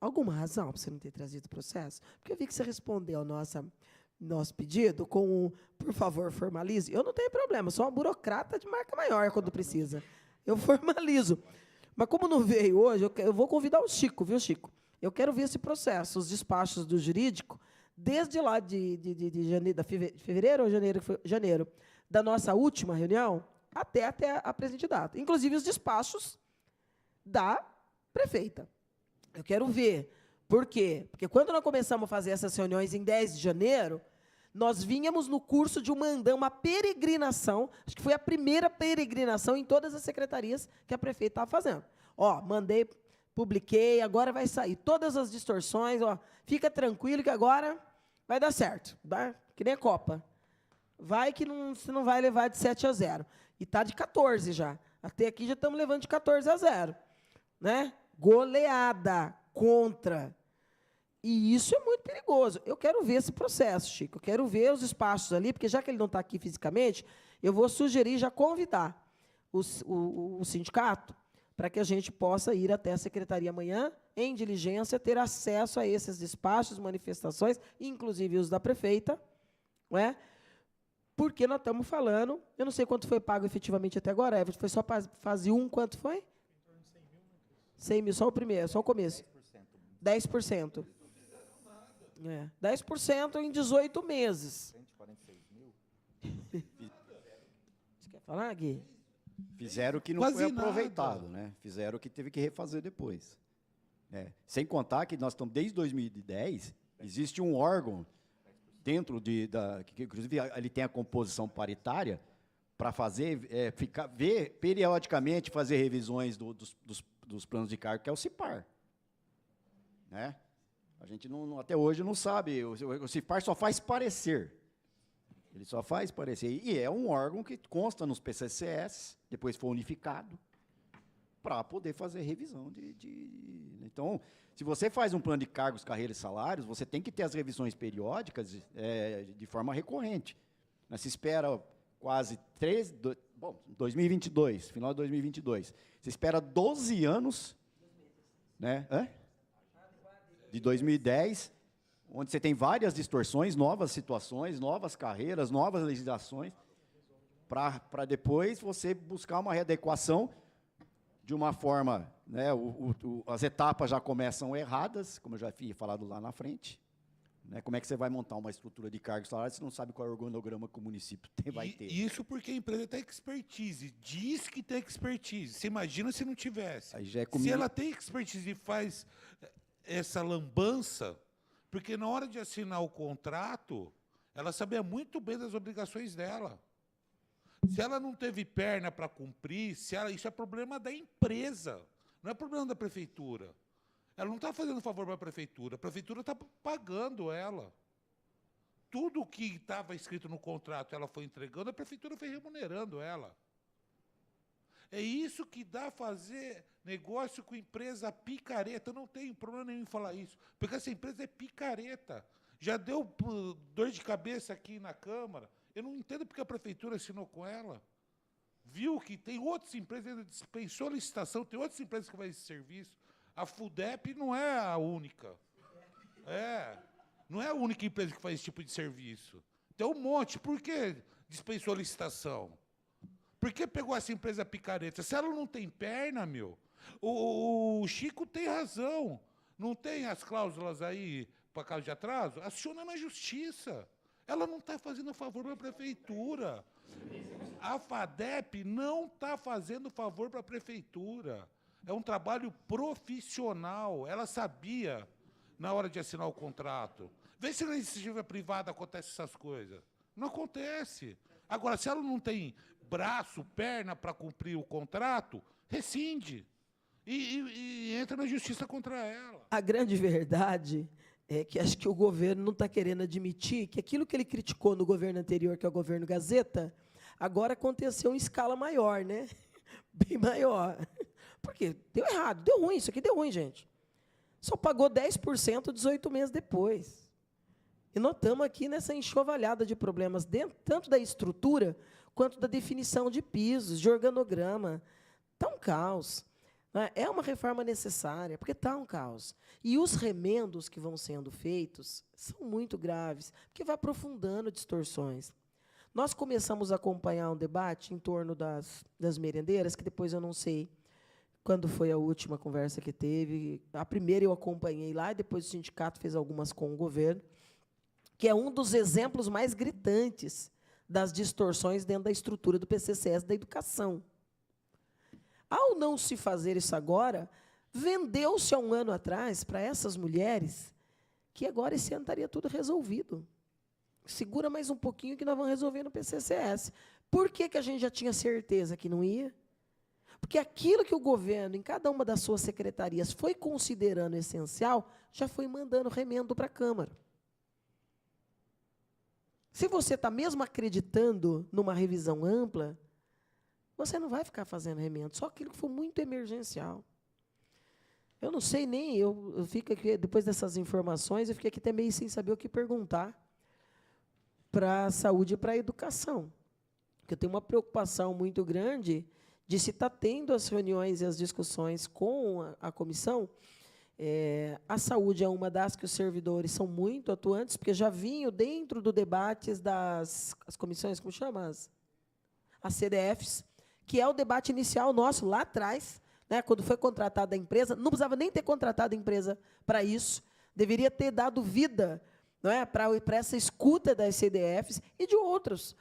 Alguma razão para você não ter trazido o processo? Porque eu vi que você respondeu ao nosso pedido com, por favor, formalize. Eu não tenho problema, sou uma burocrata de marca maior quando precisa. Eu formalizo. Mas como não veio hoje, eu vou convidar o Chico, viu, Chico? Eu quero ver esse processo, os despachos do jurídico, desde lá de janeiro, fevereiro ou janeiro? Janeiro, da nossa última reunião, até a presente data. Inclusive os despachos da prefeita. Eu quero ver. Por quê? Porque quando nós começamos a fazer essas reuniões em 10 de janeiro, nós vínhamos no curso de uma peregrinação, acho que foi a primeira peregrinação em todas as secretarias que a prefeita estava fazendo. Ó, mandei, publiquei, agora vai sair todas as distorções, ó, fica tranquilo que agora vai dar certo, tá? Que nem a Copa. Vai que você não vai levar de 7-0. E está de 14 já. Até aqui já estamos levando de 14-0. Né? Goleada contra. E isso é muito perigoso. Eu quero ver esse processo, Chico. Eu quero ver os espaços ali, porque já que ele não está aqui fisicamente, eu vou sugerir já convidar o sindicato para que a gente possa ir até a secretaria amanhã, em diligência, ter acesso a esses despachos, manifestações, inclusive os da prefeita, não é? Porque nós estamos falando, eu não sei quanto foi pago efetivamente até agora, Everton, foi só para fase 1, quanto foi? 100 mil, só o primeiro, só o começo. 10%. 10% em 18 meses. 146 mil? Você quer falar, Gui? Fizeram o que não Quase foi nada. aproveitado, né? Fizeram o que teve que refazer depois. Né? Sem contar que nós estamos, desde 2010, existe um órgão dentro que inclusive ele tem a composição paritária para fazer, ver periodicamente, fazer revisões dos planos de cargo, que é o CIPAR. Né? A gente até hoje não sabe, o CIPAR só faz parecer. Ele só faz parecer. E é um órgão que consta nos PCCS, depois foi unificado, para poder fazer revisão Então, se você faz um plano de cargos, carreiras e salários, você tem que ter as revisões periódicas de forma recorrente. Se espera quase 2022, final de 2022. Você espera 12 anos, né? De 2010, onde você tem várias distorções, novas situações, novas carreiras, novas legislações, para depois você buscar uma readequação de uma forma, né, as etapas já começam erradas, como eu já tinha falado lá na frente. Né, como é que você vai montar uma estrutura de cargos salários se não sabe qual é o organograma que o município vai ter? Isso porque a empresa tem expertise, diz que tem expertise. Você imagina se não tivesse. Aí já é Se ela tem expertise e faz essa lambança, porque na hora de assinar o contrato, ela sabia muito bem das obrigações dela. Se ela não teve perna para cumprir, isso é problema da empresa. Não é problema da prefeitura. Ela não está fazendo favor para a prefeitura está pagando ela. Tudo que estava escrito no contrato, ela foi entregando, a prefeitura foi remunerando ela. É isso que dá fazer negócio com empresa picareta. Eu não tenho problema nenhum em falar isso, porque essa empresa é picareta. Já deu dor de cabeça aqui na Câmara. Eu não entendo porque a prefeitura assinou com ela. Viu que tem outras empresas, ainda dispensou licitação, tem outras empresas que fazem esse serviço. A FUDEP não é a única. Não é a única empresa que faz esse tipo de serviço. Tem um monte. Por que dispensou a licitação? Por que pegou essa empresa picareta? Se ela não tem perna, meu, o Chico tem razão. Não tem as cláusulas aí para causa de atraso? Aciona na justiça. Ela não está fazendo favor para a prefeitura. A FADEP não está fazendo favor para a prefeitura. É um trabalho profissional. Ela sabia na hora de assinar o contrato. Vê se na iniciativa privada acontece essas coisas. Não acontece. Agora, se ela não tem braço, perna para cumprir o contrato, rescinde. E entra na justiça contra ela. A grande verdade é que acho que o governo não está querendo admitir que aquilo que ele criticou no governo anterior, que é o governo Gazeta, agora aconteceu em escala maior, né? Bem maior. Porque deu errado, deu ruim, isso aqui deu ruim, gente. Só pagou 10% 18 meses depois. E nós estamos aqui nessa enxovalhada de problemas, dentro, tanto da estrutura, quanto da definição de pisos, de organograma. Está um caos. É uma reforma necessária, porque está um caos. E os remendos que vão sendo feitos são muito graves, porque vai aprofundando distorções. Nós começamos a acompanhar um debate em torno das merendeiras, que depois eu não sei quando foi a última conversa que teve. A primeira eu acompanhei lá, e depois o sindicato fez algumas com o governo, que é um dos exemplos mais gritantes das distorções dentro da estrutura do PCCS da educação. Ao não se fazer isso agora, vendeu-se há um ano atrás para essas mulheres que agora esse ano estaria tudo resolvido. Segura mais um pouquinho que nós vamos resolver no PCCS. Por que a gente já tinha certeza que não ia? Porque aquilo que o governo, em cada uma das suas secretarias, foi considerando essencial, já foi mandando remendo para a Câmara. Se você está mesmo acreditando numa revisão ampla, você não vai ficar fazendo remendo, só aquilo que for muito emergencial. Eu não sei nem, eu fico aqui, depois dessas informações, eu fiquei aqui até meio sem saber o que perguntar para a saúde e para a educação. Porque eu tenho uma preocupação muito grande de se está tendo as reuniões e as discussões com a comissão. A saúde é uma das que os servidores são muito atuantes, porque já vinham dentro do debate as comissões, como chama? As CDFs, que é o debate inicial nosso lá atrás, né, quando foi contratada a empresa, não precisava nem ter contratado a empresa para isso, deveria ter dado vida, não é, para essa escuta das CDFs e de outros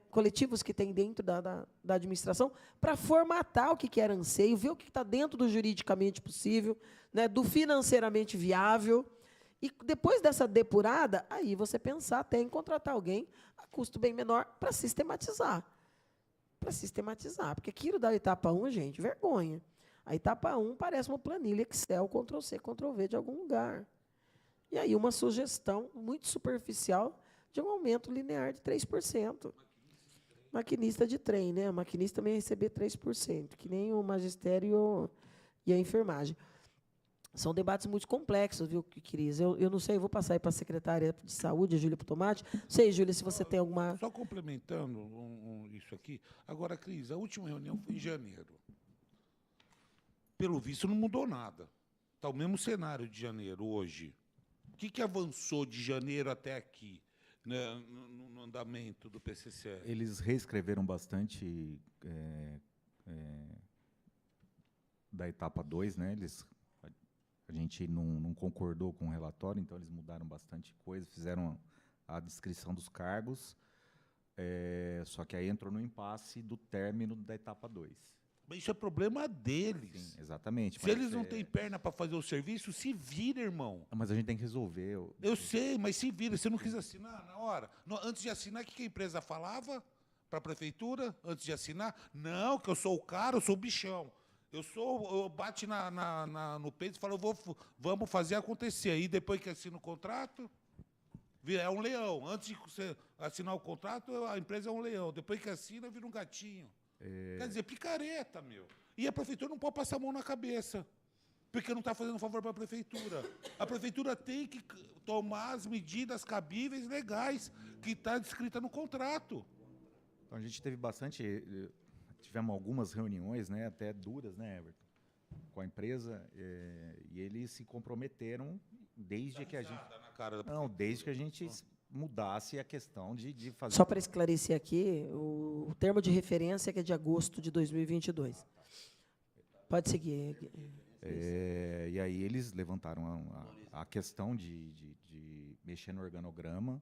coletivos que tem dentro da administração, para formatar o que era anseio, ver o que está dentro do juridicamente possível, né, do financeiramente viável, e depois dessa depurada, aí você pensar até em contratar alguém a custo bem menor para sistematizar. Porque aquilo da etapa 1, gente, vergonha. A etapa 1 parece uma planilha Excel, Ctrl+C, Ctrl+V de algum lugar. E aí uma sugestão muito superficial de um aumento linear de 3%. Maquinista de trem, né? O maquinista também ia receber 3%, que nem o magistério e a enfermagem. São debates muito complexos, viu, Cris? Eu não sei, eu vou passar aí para a secretária de Saúde, a Júlia Putomati. Não sei, Júlia, se você tem alguma... Só complementando isso aqui. Agora, Cris, a última reunião foi em janeiro. Pelo visto, não mudou nada. Está o mesmo cenário de janeiro hoje. O que avançou de janeiro até aqui, né, no andamento do PCC? Eles reescreveram bastante da etapa 2, né? A gente não concordou com o relatório, então eles mudaram bastante coisa, fizeram a descrição dos cargos, só que aí entrou no impasse do término da etapa 2. Mas isso é problema deles. Sim, exatamente. Se eles não têm perna para fazer o serviço, se vira, irmão. Mas a gente tem que resolver. Eu sei, mas se vira. Você não quis assinar na hora? Antes de assinar, o que a empresa falava para a prefeitura? Antes de assinar? Não, que eu sou o cara, eu sou o bichão. Eu bati no peito e falo, vamos fazer acontecer. Aí, depois que assina o contrato, é um leão. Antes de você assinar o contrato, a empresa é um leão. Depois que assina, vira um gatinho. Quer dizer, picareta, meu. E a prefeitura não pode passar a mão na cabeça, porque não está fazendo favor para a prefeitura. A prefeitura tem que tomar as medidas cabíveis, legais, que está descrita no contrato. Então, a gente teve tivemos algumas reuniões, né, até duras, né, Everton, com a empresa, e eles se comprometeram desde que a gente... Não, desde que a gente mudasse a questão de fazer... Só para esclarecer aqui, o termo de referência que é de agosto de 2022. Pode seguir. E aí eles levantaram a questão de mexer no organograma,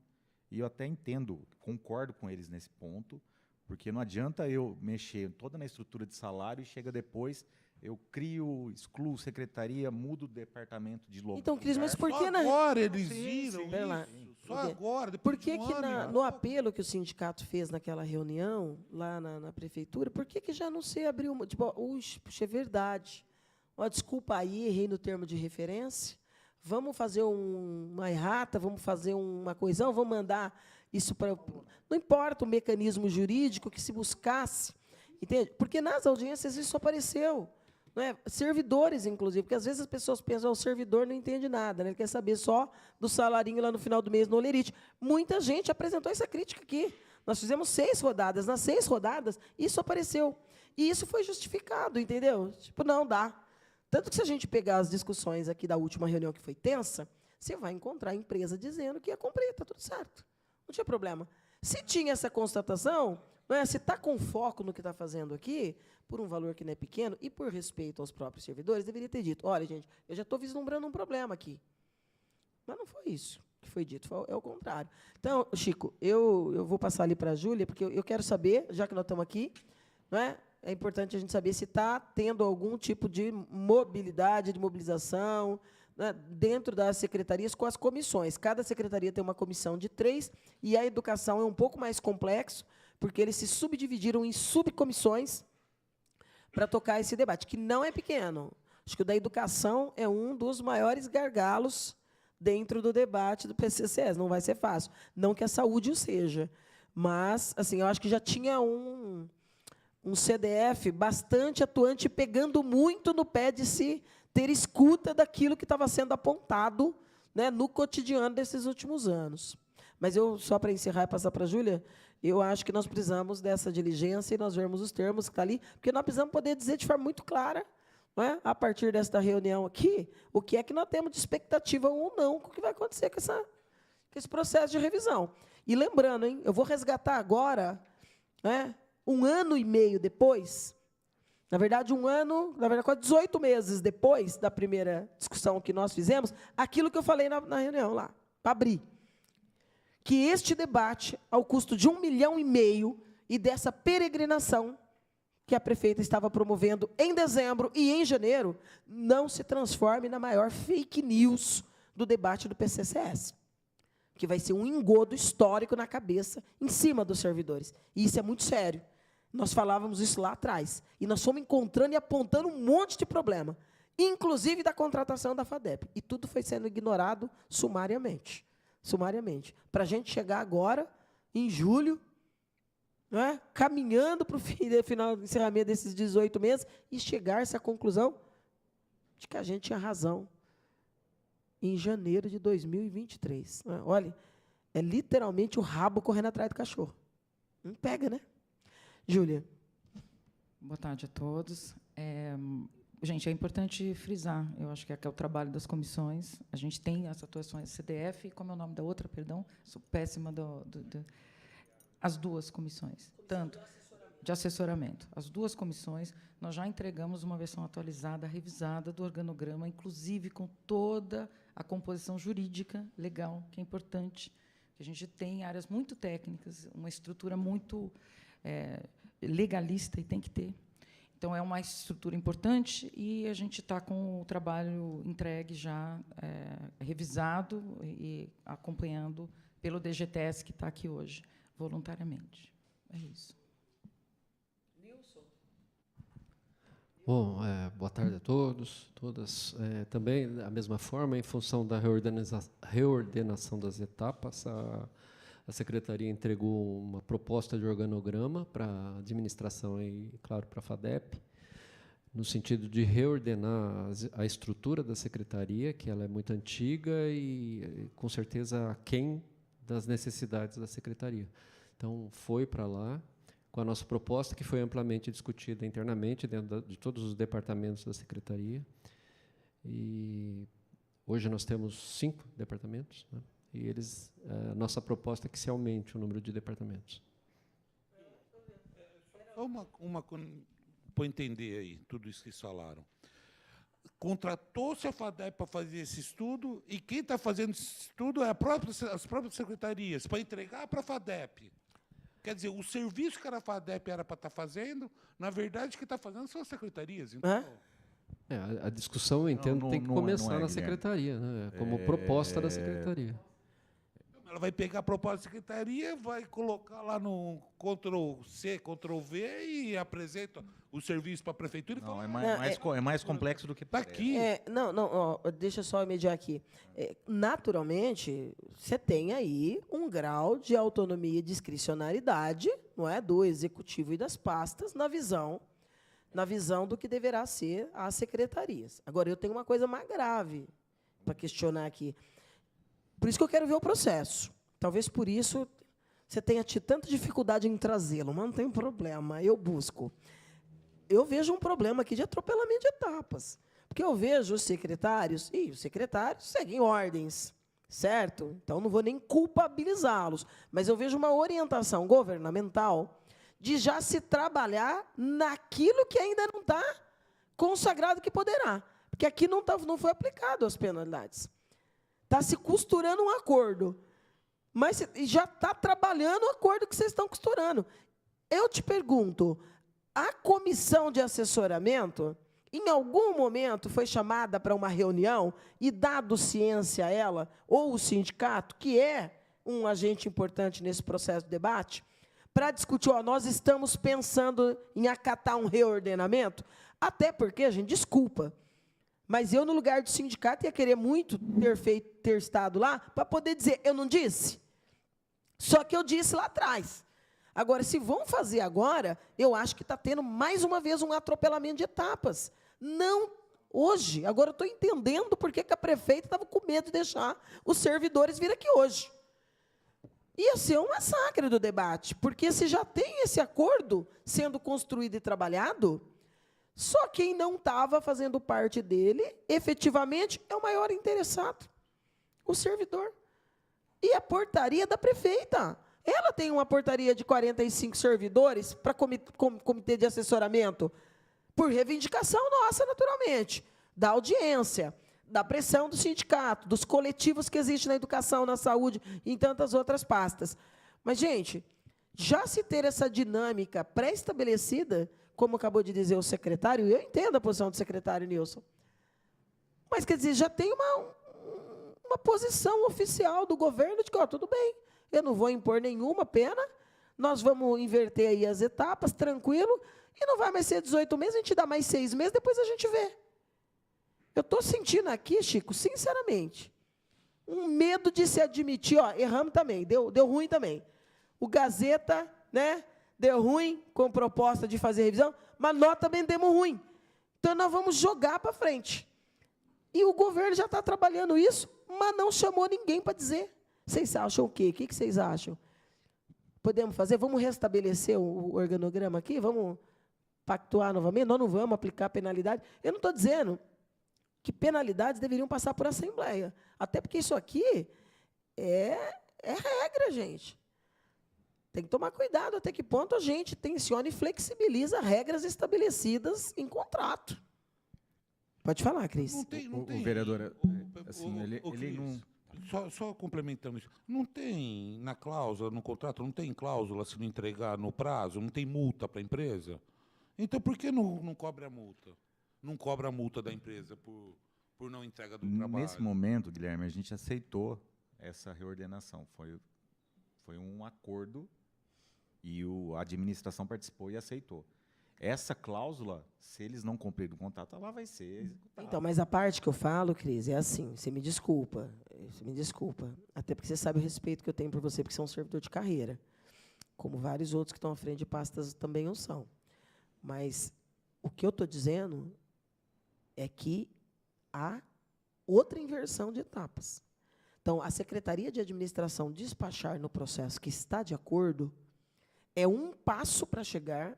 e eu até entendo, concordo com eles nesse ponto, porque não adianta eu mexer toda na estrutura de salário e chega depois, eu crio, excluo secretaria, mudo o departamento de local. Então, Cris, mas por que... Só agora eles viram Espera lá. isso. Só agora, Por depois que, de um que ano. no apelo que o sindicato fez naquela reunião, lá na prefeitura, por que já não se abriu... Tipo, puxa, é verdade. Ó, desculpa aí, errei no termo de referência. Vamos fazer uma errata, vamos fazer uma coisão, vamos mandar isso para... Não importa o mecanismo jurídico que se buscasse, entende? Porque nas audiências isso apareceu. Não é? Servidores, inclusive, porque às vezes as pessoas pensam, o servidor não entende nada, né? Ele quer saber só do salarinho lá no final do mês no Olerite. Muita gente apresentou essa crítica aqui. Nós fizemos 6 rodadas. Nas 6 rodadas, isso apareceu. E isso foi justificado, entendeu? Tipo, não dá. Tanto que, se a gente pegar as discussões aqui da última reunião, que foi tensa, você vai encontrar a empresa dizendo que ia cumprir, está tudo certo. Não tinha problema. Se tinha essa constatação, não é? Se está com foco no que está fazendo aqui, por um valor que não é pequeno, e por respeito aos próprios servidores, deveria ter dito, olha, gente, eu já estou vislumbrando um problema aqui. Mas não foi isso que foi dito, é o contrário. Então, Chico, eu vou passar ali para a Júlia, porque eu quero saber, já que nós estamos aqui, não é? É importante a gente saber se está tendo algum tipo de mobilidade, de mobilização, né, dentro das secretarias com as comissões. Cada secretaria tem uma comissão de 3, e a educação é um pouco mais complexo, porque eles se subdividiram em subcomissões para tocar esse debate, que não é pequeno. Acho que o da educação é um dos maiores gargalos dentro do debate do PCCS. Não vai ser fácil. Não que a saúde o seja. Mas, assim, eu acho que já tinha um CDF bastante atuante, pegando muito no pé de se ter escuta daquilo que estava sendo apontado, né, no cotidiano desses últimos anos. Mas só para encerrar e passar para a Júlia, eu acho que nós precisamos dessa diligência e nós vermos os termos que estão ali, porque nós precisamos poder dizer de forma muito clara, não é, a partir desta reunião aqui, o que é que nós temos de expectativa ou não com o que vai acontecer com esse processo de revisão. E lembrando, hein, eu vou resgatar agora, né, 1 ano e meio depois, na verdade, quase 18 meses depois da primeira discussão que nós fizemos, aquilo que eu falei na reunião lá, para abrir. Que este debate, ao custo de 1,5 milhão e dessa peregrinação que a prefeita estava promovendo em dezembro e em janeiro, não se transforme na maior fake news do debate do PCCS, que vai ser um engodo histórico na cabeça, em cima dos servidores. E isso é muito sério. Nós falávamos isso lá atrás. E nós fomos encontrando e apontando um monte de problema, inclusive da contratação da FADEP. E tudo foi sendo ignorado sumariamente. Para a gente chegar agora, em julho, não é? Caminhando para o final do encerramento desses 18 meses, e chegar a essa conclusão de que a gente tinha razão em janeiro de 2023. Não é? Olha, é literalmente o rabo correndo atrás do cachorro. Não pega, né? Júlia. Boa tarde a todos. Gente, é importante frisar, eu acho que é o trabalho das comissões. A gente tem as atuações CDF, como é o nome da outra, perdão? Sou péssima as 2 comissões, tanto de assessoramento. As 2 comissões, nós já entregamos uma versão atualizada, revisada do organograma, inclusive com toda a composição jurídica, legal, que é importante. A gente tem áreas muito técnicas, uma estrutura muito legalista, e tem que ter. Então, é uma estrutura importante, e a gente está com o trabalho entregue já, revisado e acompanhando pelo DGTS, que está aqui hoje, voluntariamente. É isso. Bom, boa tarde a todos, todas. Também, da mesma forma, em função da reordenação das etapas, a Secretaria entregou uma proposta de organograma para a administração e, claro, para a FADEP, no sentido de reordenar a estrutura da Secretaria, que ela é muito antiga e, com certeza, aquém das necessidades da Secretaria. Então, foi para lá, com a nossa proposta, que foi amplamente discutida internamente, dentro de todos os departamentos da Secretaria. E hoje nós temos 5 departamentos, né? E a nossa proposta é que se aumente o número de departamentos. Uma para entender aí tudo isso que eles falaram. Contratou-se a FADEP para fazer esse estudo, e quem está fazendo esse estudo é as próprias secretarias, para entregar para a FADEP. Quer dizer, o serviço que a FADEP era para estar fazendo, na verdade, o que está fazendo são as secretarias. Então, A discussão, eu entendo, tem que começar na Secretaria, né? Como proposta da Secretaria. ela vai pegar a proposta da secretaria, vai colocar lá no Ctrl+C, Ctrl+V e apresenta o serviço para a prefeitura e Não, fala... é mais complexo do que Está parece. aqui. Deixa eu só mediar aqui. Naturalmente, você tem aí um grau de autonomia e discricionariedade, não é, do executivo e das pastas na visão do que deverá ser as secretarias. Agora, eu tenho uma coisa mais grave para questionar aqui. Por isso que eu quero ver o processo. Talvez por isso você tenha tido tanta dificuldade em trazê-lo, mas não tem problema, eu busco. Eu vejo um problema aqui de atropelamento de etapas, porque eu vejo os secretários seguem ordens, certo? Então, não vou nem culpabilizá-los, mas eu vejo uma orientação governamental de já se trabalhar naquilo que ainda não está consagrado que poderá, porque aqui não foi aplicado as penalidades. Está se costurando um acordo, mas já está trabalhando o acordo que vocês estão costurando. Eu te pergunto, a comissão de assessoramento, em algum momento, foi chamada para uma reunião e dado ciência a ela, ou o sindicato, que é um agente importante nesse processo de debate, para discutir, nós estamos pensando em acatar um reordenamento? Até porque, gente, desculpa, mas eu, no lugar do sindicato, ia querer muito ter estado lá para poder dizer, eu não disse? Só que eu disse lá atrás. Agora, se vão fazer agora, eu acho que está tendo, mais uma vez, um atropelamento de etapas. Não hoje. Agora, eu estou entendendo por que a prefeita estava com medo de deixar os servidores vir aqui hoje. Ia ser um massacre do debate, porque se já tem esse acordo sendo construído e trabalhado, só quem não estava fazendo parte dele, efetivamente, é o maior interessado, o servidor. E a portaria da prefeita. Ela tem uma portaria de 45 servidores para comitê de assessoramento, por reivindicação nossa, naturalmente, da audiência, da pressão do sindicato, dos coletivos que existem na educação, na saúde e em tantas outras pastas. Mas, gente, já se ter essa dinâmica pré-estabelecida, como acabou de dizer o secretário, e eu entendo a posição do secretário Nilson, mas, quer dizer, já tem uma posição oficial do governo de que, tudo bem, eu não vou impor nenhuma pena, nós vamos inverter aí as etapas, tranquilo, e não vai mais ser 18 meses, a gente dá mais 6 meses, depois a gente vê. Eu estou sentindo aqui, Chico, sinceramente, um medo de se admitir, erramos também, deu ruim também. O Gazeta, né, deu ruim com proposta de fazer revisão, mas nós também demos ruim. Então, nós vamos jogar para frente. E o governo já está trabalhando isso, mas não chamou ninguém para dizer. Vocês acham o quê? O que vocês acham? Podemos fazer? Vamos restabelecer o organograma aqui? Vamos pactuar novamente? Nós não vamos aplicar penalidade? Eu não estou dizendo que penalidades deveriam passar por assembleia. Até porque isso aqui é regra, gente. Tem que tomar cuidado até que ponto a gente tensiona e flexibiliza regras estabelecidas em contrato. Pode falar, Cris. Não tem. O vereador, assim, ele não... Só complementando isso. Não tem na cláusula, no contrato, não tem cláusula se não entregar no prazo, não tem multa para a empresa? Então, por que não cobra a multa? Não cobra a multa da empresa por não entrega do trabalho? Nesse momento, Guilherme, a gente aceitou essa reordenação. Foi um acordo e a administração participou e aceitou. Essa cláusula, se eles não cumprirem o contrato, ela vai ser executada. Então, mas a parte que eu falo, Cris, é assim, você me desculpa, até porque você sabe o respeito que eu tenho por você, porque você é um servidor de carreira, como vários outros que estão à frente de pastas também o são. Mas o que eu estou dizendo é que há outra inversão de etapas. Então, a Secretaria de Administração despachar no processo que está de acordo é um passo para chegar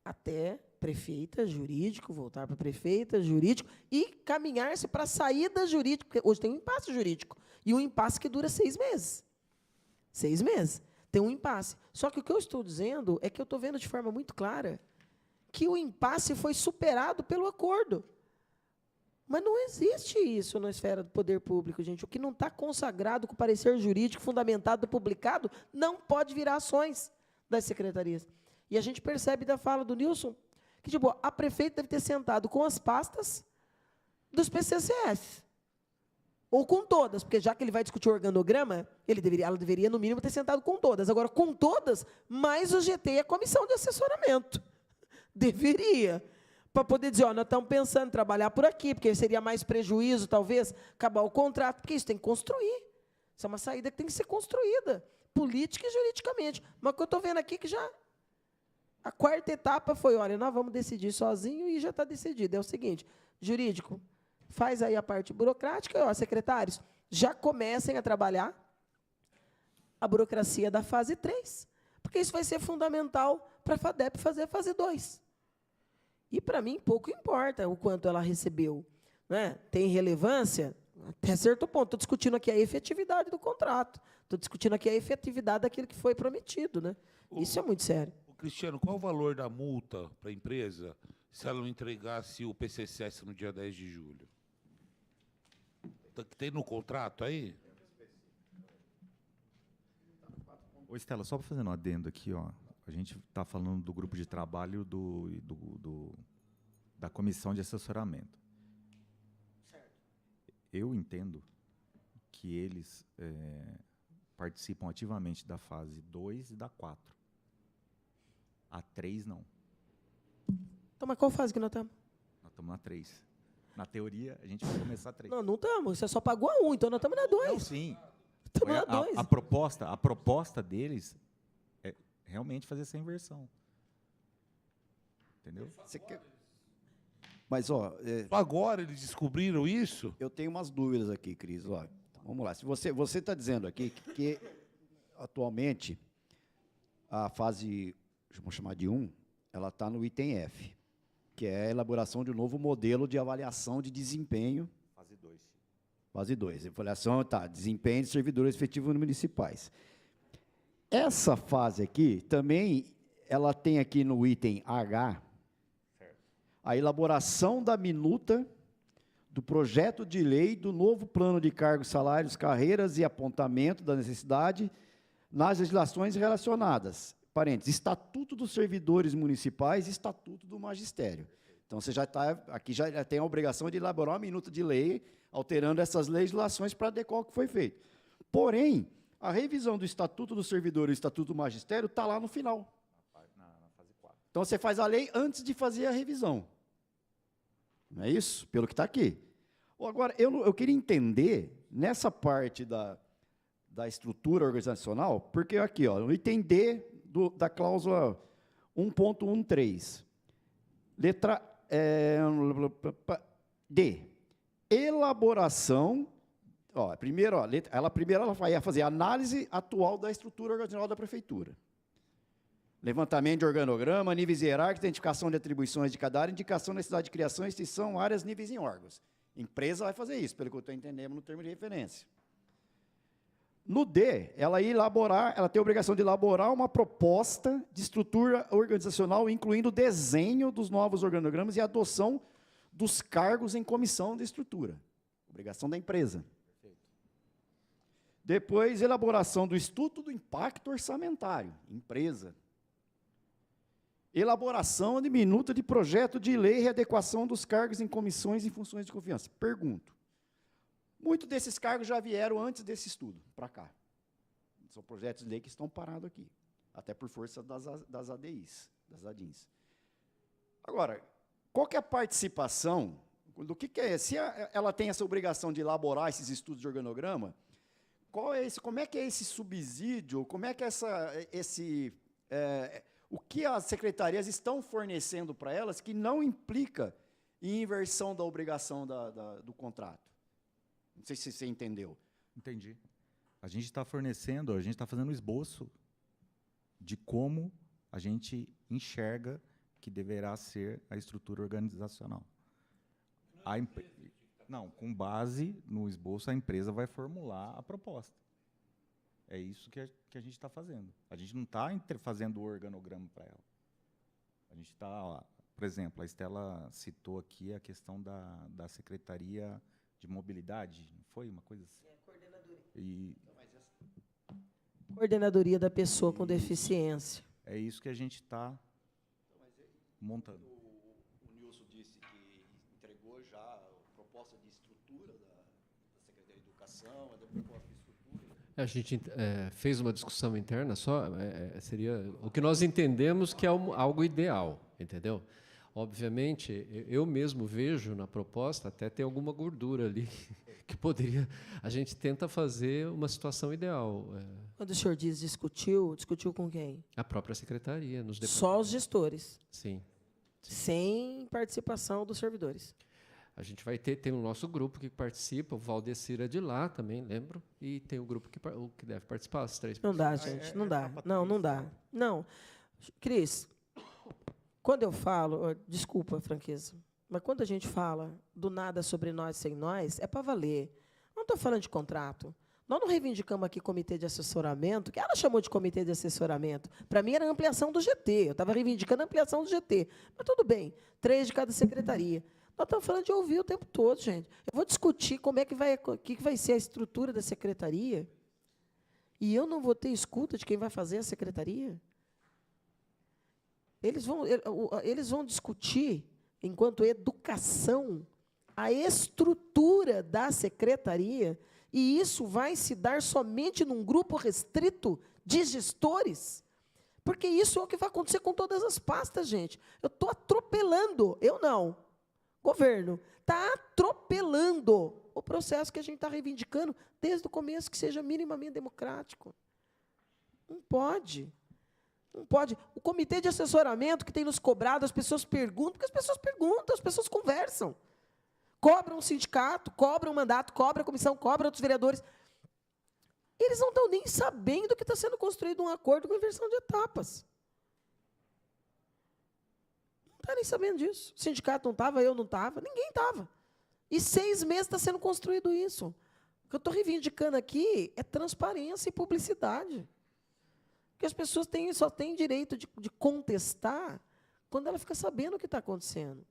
até prefeita, jurídico, voltar para prefeita, jurídico, e caminhar-se para a saída jurídica, porque hoje tem um impasse jurídico, e um impasse que dura 6 meses. 6 meses. Tem um impasse. Só que o que eu estou dizendo é que eu estou vendo de forma muito clara que o impasse foi superado pelo acordo. Mas não existe isso na esfera do poder público, gente. O que não está consagrado com o parecer jurídico fundamentado, publicado, não pode virar ações das secretarias. E a gente percebe da fala do Nilson que, tipo, a prefeita deve ter sentado com as pastas dos PCCS. Ou com todas, porque já que ele vai discutir o organograma, ela deveria, no mínimo, ter sentado com todas. Agora, com todas, mais o GT e a comissão de assessoramento. Deveria. Para poder dizer, ó, nós estamos pensando em trabalhar por aqui, porque seria mais prejuízo, talvez, acabar o contrato, porque isso tem que construir. Isso é uma saída que tem que ser construída, política e juridicamente. Mas o que eu estou vendo aqui que já... A quarta etapa foi, olha, nós vamos decidir sozinho e já está decidido. É o seguinte, jurídico, faz aí a parte burocrática, ó, secretários, já comecem a trabalhar a burocracia da fase 3, porque isso vai ser fundamental para a FADEP fazer a fase 2. E, para mim, pouco importa o quanto ela recebeu. Né? Tem relevância? Até certo ponto. Estou discutindo aqui a efetividade do contrato. Estou discutindo aqui a efetividade daquilo que foi prometido. Né? Isso é muito sério. Cristiano, qual o valor da multa para a empresa se ela não entregasse o PCCS no dia 10 de julho? Tem no contrato aí? Ô, Estela, só para fazer um adendo aqui, ó, a gente está falando do grupo de trabalho da comissão de assessoramento. Eu entendo que eles participam ativamente da fase 2 e da 4. A 3, não. Então, mas qual fase que nós estamos? Nós estamos na 3. Na teoria, a gente vai começar a 3. Não estamos. Você só pagou a 1, então nós estamos na 2. Não, sim. Estamos na 2. A proposta deles é realmente fazer essa inversão. Entendeu? Mas, ó... Agora eles descobriram isso? Eu tenho umas dúvidas aqui, Cris. Ó, então, vamos lá. Se você está dizendo aqui que atualmente a fase, vamos chamar de 1, ela está no item F, que é a elaboração de um novo modelo de avaliação de desempenho. Fase 2. Fase 2. Avaliação, desempenho de servidores efetivos municipais. Essa fase aqui, também, ela tem aqui no item H, a elaboração da minuta do projeto de lei do novo plano de cargos, salários, carreiras e apontamento da necessidade nas legislações relacionadas. Parênteses, Estatuto dos Servidores Municipais e Estatuto do Magistério. Então, você já está, aqui já tem a obrigação de elaborar uma minuta de lei, alterando essas legislações para adequar o que foi feito. Porém, a revisão do Estatuto do Servidor e do Estatuto do Magistério está lá no final. Na fase 4. Então, você faz a lei antes de fazer a revisão. Não é isso? Pelo que está aqui. Agora, eu queria entender, nessa parte da estrutura organizacional, porque aqui, ó, no item D da cláusula 1.13, letra D, elaboração, ó, primeiro, ó, ela vai fazer análise atual da estrutura organizacional da prefeitura. Levantamento de organograma, níveis hierárquicos, identificação de atribuições de cada área, indicação da necessidade de criação, extinção, áreas, níveis em órgãos. Empresa vai fazer isso, pelo que eu estou entendendo no termo de referência. No D, ela tem a obrigação de elaborar uma proposta de estrutura organizacional, incluindo o desenho dos novos organogramas e a adoção dos cargos em comissão de estrutura. Obrigação da empresa. Perfeito. Depois, elaboração do estudo do impacto orçamentário, empresa. Elaboração de minuta de projeto de lei e readequação dos cargos em comissões e funções de confiança. Pergunto. Muitos desses cargos já vieram antes desse estudo, para cá. São projetos de lei que estão parados aqui, até por força das ADIs, das ADINs. Agora, qual que é a participação, do que é? Se ela tem essa obrigação de elaborar esses estudos de organograma, como é que é esse subsídio, como é que o que as secretarias estão fornecendo para elas que não implica em inversão da obrigação do contrato? Não sei se você entendeu. Entendi. A gente está fornecendo, a gente está fazendo um esboço de como a gente enxerga que deverá ser a estrutura organizacional. Não, com base no esboço, a empresa vai formular a proposta. É isso que a gente está fazendo. A gente não está fazendo o organograma para ela. A gente está, por exemplo, a Estela citou aqui a questão da Secretaria de Mobilidade, não foi uma coisa assim? Coordenadoria. Coordenadoria da pessoa com deficiência. É isso que a gente está montando. O Nilson disse que entregou já a proposta de estrutura da Secretaria de Educação, a proposta de estrutura. A gente fez uma discussão interna só, seria o que nós entendemos que é algo ideal, entendeu? Obviamente, eu mesmo vejo na proposta até tem alguma gordura ali que poderia. A gente tenta fazer uma situação ideal. Quando o senhor diz discutiu com quem? A própria secretaria, nos departamentos. Só os gestores. Sim. Sem participação dos servidores. A gente vai tem o nosso grupo que participa, o Valdecir é de lá também, lembro, e tem o grupo que deve participar, as 3 pessoas. Não dá, gente, não dá. Não dá. Não. Cris, quando eu falo, desculpa a franqueza, mas quando a gente fala do nada sobre nós sem nós, é para valer. Não estou falando de contrato. Nós não reivindicamos aqui comitê de assessoramento, que ela chamou de comitê de assessoramento. Para mim era ampliação do GT, eu estava reivindicando a ampliação do GT. Mas tudo bem, 3 de cada secretaria. Nós estamos falando de ouvir o tempo todo, gente. Eu vou discutir como é que vai ser a estrutura da secretaria, e eu não vou ter escuta de quem vai fazer a secretaria. Eles vão discutir, enquanto educação, a estrutura da secretaria, e isso vai se dar somente num grupo restrito de gestores, porque isso é o que vai acontecer com todas as pastas, gente. Eu estou atropelando, eu não, governo, está atropelando o processo que a gente está reivindicando desde o começo, que seja minimamente democrático. Não pode. Não pode. O comitê de assessoramento que tem nos cobrado, as pessoas perguntam, porque as pessoas perguntam, as pessoas conversam. Cobram o sindicato, cobram o mandato, cobram a comissão, cobram outros vereadores. Eles não estão nem sabendo que está sendo construído um acordo com inversão de etapas. Não está nem sabendo disso. O sindicato não estava, eu não estava, ninguém estava. E 6 meses está sendo construído isso. O que eu estou reivindicando aqui é transparência e publicidade. Porque as pessoas só têm direito de contestar quando ela fica sabendo o que está acontecendo.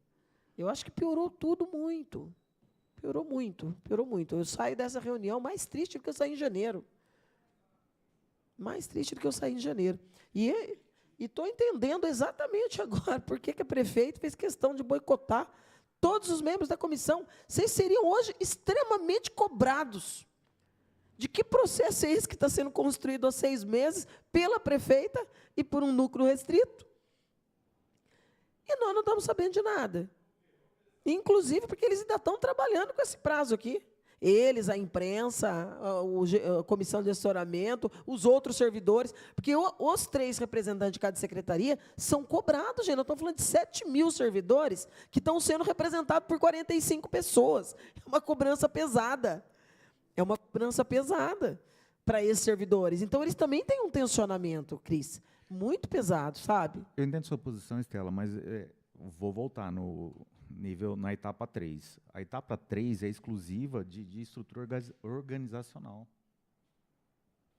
Eu acho que piorou tudo muito. Piorou muito, piorou muito. Eu saio dessa reunião mais triste do que eu saí em janeiro. Mais triste do que eu saí em janeiro. E estou entendendo exatamente agora por que a prefeita fez questão de boicotar todos os membros da comissão. Vocês seriam hoje extremamente cobrados. De que processo é esse que está sendo construído há 6 meses pela prefeita e por um núcleo restrito? E nós não estamos sabendo de nada. Inclusive porque eles ainda estão trabalhando com esse prazo aqui. Eles, a imprensa, a comissão de assessoramento, os outros servidores, porque os 3 representantes de cada secretaria são cobrados, gente. Nós estamos falando de 7.000 servidores que estão sendo representados por 45 pessoas. É uma cobrança pesada. É uma cobrança pesada para esses servidores. Então, eles também têm um tensionamento, Cris, muito pesado, sabe? Eu entendo sua posição, Estela, mas vou voltar na etapa 3. A etapa 3 é exclusiva de estrutura organizacional.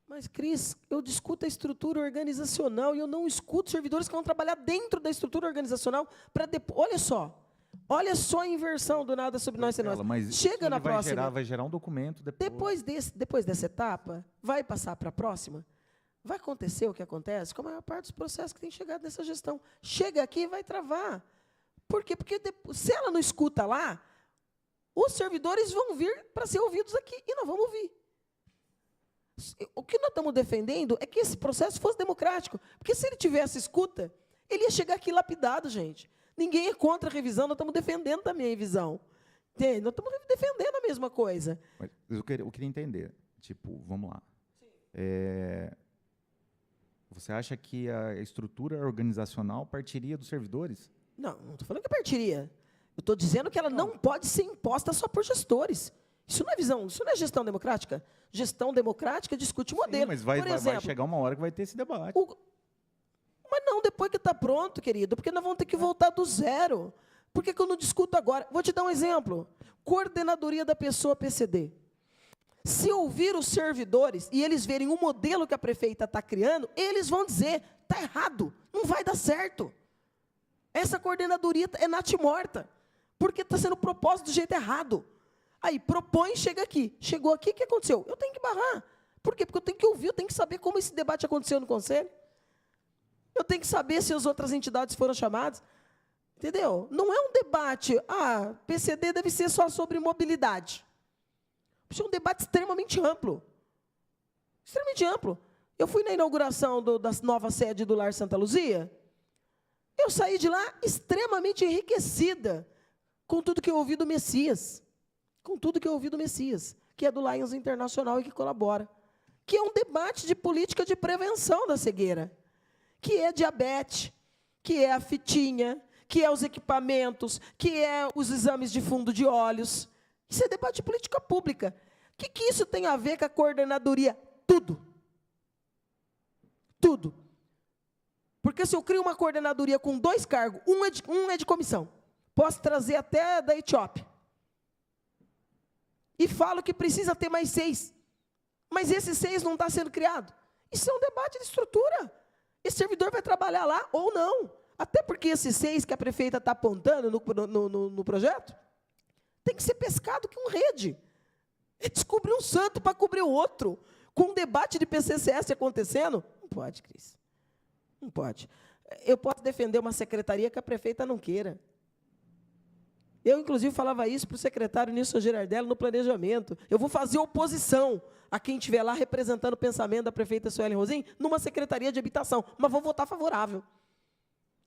Mas, Cris, eu discuto a estrutura organizacional e eu não escuto servidores que vão trabalhar dentro da estrutura organizacional para depois. Olha só a inversão do nada sobre nós e nós. Mas chega na próxima. Vai gerar um documento depois. Depois dessa etapa, vai passar para a próxima? Vai acontecer o que acontece com a maior parte dos processos que tem chegado nessa gestão. Chega aqui e vai travar. Por quê? Porque se ela não escuta lá, os servidores vão vir para ser ouvidos aqui e nós vamos ouvir. O que nós estamos defendendo é que esse processo fosse democrático. Porque se ele tivesse escuta, ele ia chegar aqui lapidado, gente. Ninguém é contra a revisão, nós estamos defendendo também a revisão. Entende? Nós estamos defendendo a mesma coisa. Mas eu queria entender, tipo, vamos lá. Você acha que a estrutura organizacional partiria dos servidores? Não estou falando que partiria. Eu estou dizendo que ela não pode ser imposta só por gestores. Isso não é visão, isso não é gestão democrática. Gestão democrática discute modelo. Sim, mas vai exemplo, chegar uma hora que vai ter esse debate. Mas não depois que está pronto, querido, porque nós vamos ter que voltar do zero. Por que eu não discuto agora? Vou te dar um exemplo. Coordenadoria da pessoa PCD. Se ouvir os servidores e eles verem o modelo que a prefeita está criando, eles vão dizer, está errado, não vai dar certo. Essa coordenadoria é natimorta, porque está sendo proposta do jeito errado. Aí, propõe, chega aqui. Chegou aqui, o que aconteceu? Eu tenho que barrar. Por quê? Porque eu tenho que ouvir, eu tenho que saber como esse debate aconteceu no Conselho. Eu tenho que saber se as outras entidades foram chamadas. Entendeu? Não é um debate, PCD deve ser só sobre mobilidade. Isso é um debate extremamente amplo. Extremamente amplo. Eu fui na inauguração da nova sede do Lar Santa Luzia. Eu saí de lá extremamente enriquecida com tudo que eu ouvi do Messias. Com tudo que eu ouvi do Messias, que é do Lions Internacional e que colabora. Que é um debate de política de prevenção da cegueira. Que é diabetes, que é a fitinha, que é os equipamentos, que é os exames de fundo de olhos. Isso é debate de política pública. O que isso tem a ver com a coordenadoria? Tudo. Tudo. Porque se eu crio uma coordenadoria com 2 cargos, um é de comissão, posso trazer até da Etiópia, e falo que precisa ter mais 6, mas esses 6 não está sendo criado. Isso é um debate de estrutura. Esse servidor vai trabalhar lá ou não. Até porque esses 6 que a prefeita está apontando no projeto, tem que ser pescado com rede. É descobrir um santo para cobrir o outro. Com um debate de PCCS acontecendo, não pode, Cris. Não pode. Eu posso defender uma secretaria que a prefeita não queira. Eu, inclusive, falava isso para o secretário Nilson Girardelli no planejamento. Eu vou fazer oposição a quem estiver lá representando o pensamento da prefeita Suelen Rosim numa secretaria de habitação, mas vou votar favorável.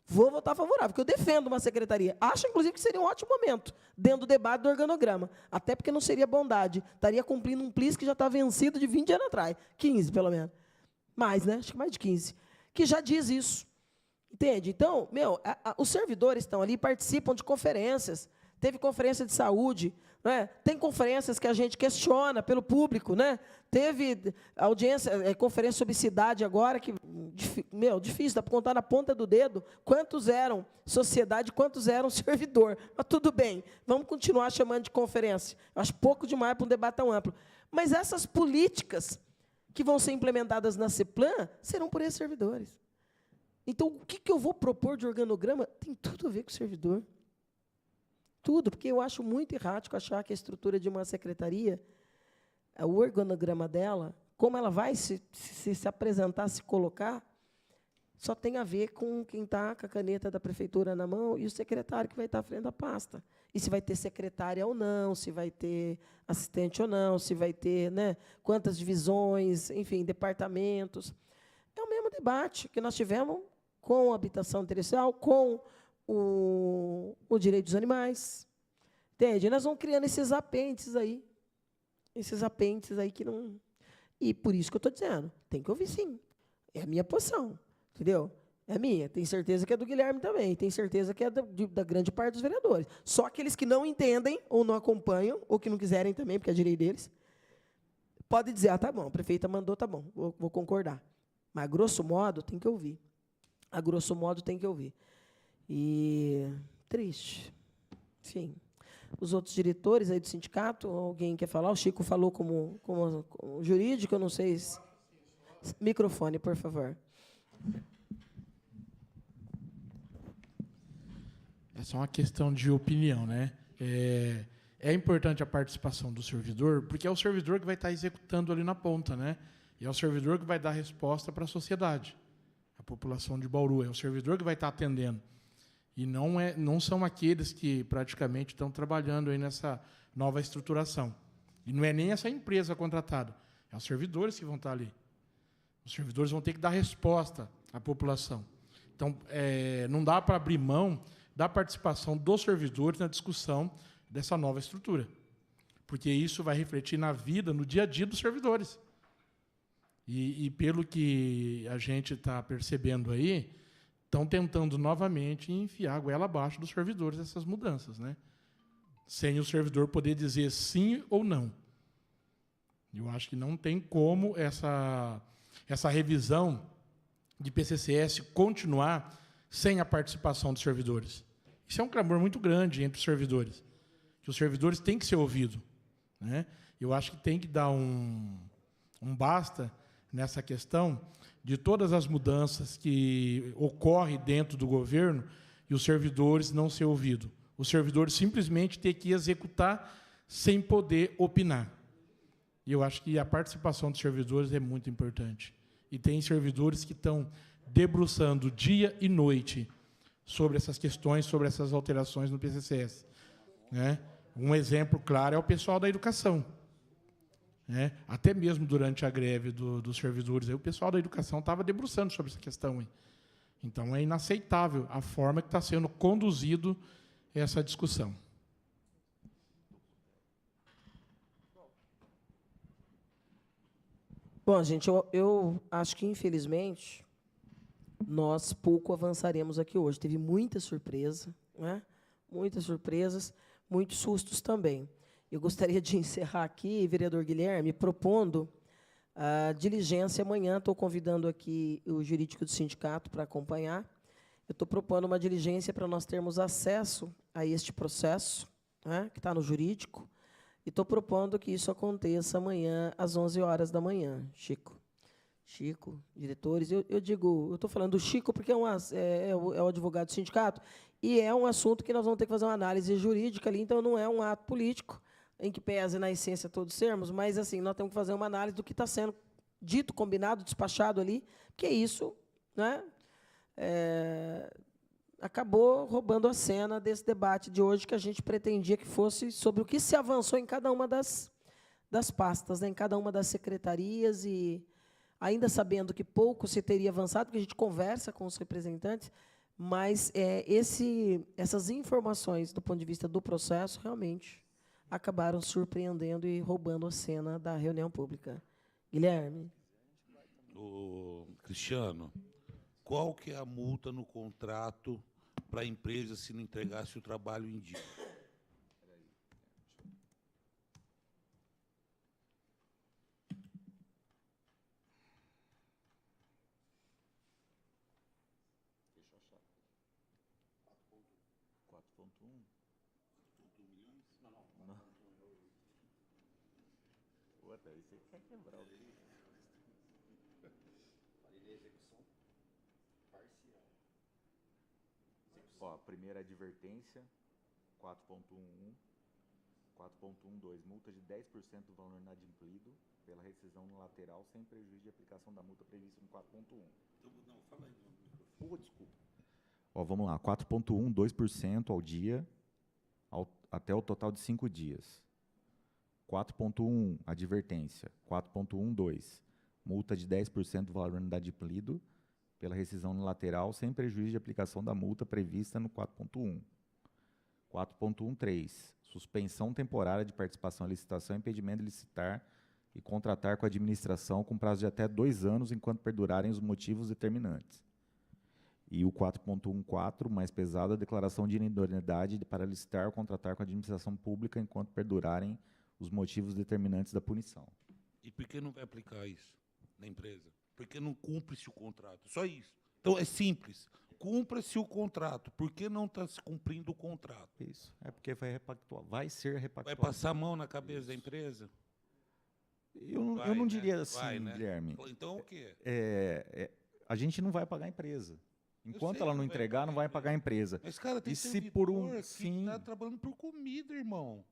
Vou votar favorável, porque eu defendo uma secretaria. Acho, inclusive, que seria um ótimo momento, dentro do debate do organograma. Até porque não seria bondade. Estaria cumprindo um plis que já está vencido de 20 anos atrás. 15, pelo menos. Mais, né? Acho que mais de 15. Que já diz isso. Entende? Então, os servidores estão ali, participam de conferências. Teve conferência de saúde, né? Tem conferências que a gente questiona pelo público, né? Teve audiência, conferência sobre cidade agora, que, difícil, dá para contar na ponta do dedo quantos eram sociedade, quantos eram servidor. Mas tudo bem, vamos continuar chamando de conferência. Eu acho pouco demais para um debate tão amplo. Mas essas políticas que vão ser implementadas na CEPLAN serão por esses servidores. Então, o que eu vou propor de organograma tem tudo a ver com o servidor. Tudo, porque eu acho muito errático achar que a estrutura de uma secretaria, o organograma dela, como ela vai se apresentar, se colocar, só tem a ver com quem está com a caneta da prefeitura na mão e o secretário que vai estar à frente da pasta. E se vai ter secretária ou não, se vai ter assistente ou não, se vai ter, né, quantas divisões, enfim, departamentos. É o mesmo debate que nós tivemos com a habitação territorial, com o direito dos animais. Entende? Nós vamos criando esses apêndices aí que não... E por isso que eu estou dizendo, tem que ouvir sim. É a minha posição, entendeu? É a minha. Tenho certeza que é do Guilherme também, tenho certeza que é da grande parte dos vereadores. Só aqueles que não entendem, ou não acompanham, ou que não quiserem também, porque é direito deles, pode dizer, tá bom, a prefeita mandou, tá bom, vou concordar. Mas, a grosso modo, tem que ouvir. A grosso modo, tem que ouvir. E triste. Enfim, os outros diretores aí do sindicato, alguém quer falar? O Chico falou como jurídico, eu não sei se... Microfone, por favor. É só uma questão de opinião, né? É importante a participação do servidor, porque é o servidor que vai estar executando ali na ponta, né? E é o servidor que vai dar resposta para a sociedade, a população de Bauru. É o servidor que vai estar atendendo. E não são aqueles que praticamente estão trabalhando aí nessa nova estruturação. E não é nem essa empresa contratada, é os servidores que vão estar ali. Os servidores vão ter que dar resposta à população. Então, não dá para abrir mão da participação dos servidores na discussão dessa nova estrutura. Porque isso vai refletir na vida, no dia a dia dos servidores. E pelo que a gente está percebendo aí, estão tentando novamente enfiar a goela abaixo dos servidores essas mudanças, né? Sem o servidor poder dizer sim ou não. Eu acho que não tem como essa revisão de PCCS continuar sem a participação dos servidores. Isso é um clamor muito grande entre os servidores, que os servidores têm que ser ouvidos, né? Eu acho que tem que dar um basta nessa questão de todas as mudanças que ocorrem dentro do governo e os servidores não ser ouvidos. Os servidores simplesmente ter que executar sem poder opinar. E eu acho que a participação dos servidores é muito importante. E tem servidores que estão debruçando dia e noite sobre essas questões, sobre essas alterações no PCCS, né? Um exemplo claro é o pessoal da educação, né? Até mesmo durante a greve dos servidores, aí, o pessoal da educação estava debruçando sobre essa questão. Hein? Então, é inaceitável a forma que está sendo conduzido essa discussão. Bom, gente, eu acho que, infelizmente, nós pouco avançaremos aqui hoje. Teve muita surpresa, né? Muitas surpresas, muitos sustos também. Eu gostaria de encerrar aqui, vereador Guilherme, propondo a diligência amanhã. Estou convidando aqui o jurídico do sindicato para acompanhar. Eu estou propondo uma diligência para nós termos acesso a este processo, né, que está no jurídico, e estou propondo que isso aconteça amanhã, às 11 horas da manhã. Chico, diretores, eu estou falando do Chico porque é o advogado do sindicato, e é um assunto que nós vamos ter que fazer uma análise jurídica ali, então não é um ato político, em que pese na essência todos sermos, mas assim, nós temos que fazer uma análise do que está sendo dito, combinado, despachado ali, porque isso, né, acabou roubando a cena desse debate de hoje, que a gente pretendia que fosse sobre o que se avançou em cada uma das pastas, né, em cada uma das secretarias, e ainda sabendo que pouco se teria avançado, porque a gente conversa com os representantes, mas essas informações, do ponto de vista do processo, realmente acabaram surpreendendo e roubando a cena da reunião pública. Guilherme. Cristiano, qual que é a multa no contrato para a empresa se não entregasse o trabalho em dia? Ó, primeira advertência, 4.11, 4.12, multa de 10% do valor inadimplido pela rescisão unilateral sem prejuízo de aplicação da multa prevista no 4.1. Não, fala aí. Desculpa. Ó, vamos lá, 4.1, 2% ao dia, até o total de 5 dias. 4.1, advertência. 4.12, multa de 10% do valor inadimplido pela rescisão unilateral, sem prejuízo de aplicação da multa prevista no 4.1. 4.13, suspensão temporária de participação em licitação e impedimento de licitar e contratar com a administração com prazo de até 2 anos, enquanto perdurarem os motivos determinantes. E o 4.14, mais pesado, a declaração de inidoneidade para licitar ou contratar com a administração pública enquanto perdurarem os motivos determinantes da punição. E por que não vai aplicar isso na empresa? Porque não cumpre-se o contrato. Só isso. Então, é simples. Cumpra-se o contrato. Por que não está se cumprindo o contrato? Isso. É porque vai ser repactuado. Vai passar a mão na cabeça da empresa? Eu não diria assim, né? Guilherme. Então, o quê? A gente não vai pagar a empresa. Enquanto sei ela que não vai entregar, pagar não vai pagar a empresa. Mas, cara, tem E se servidor por um que fim... está trabalhando por comida, irmão.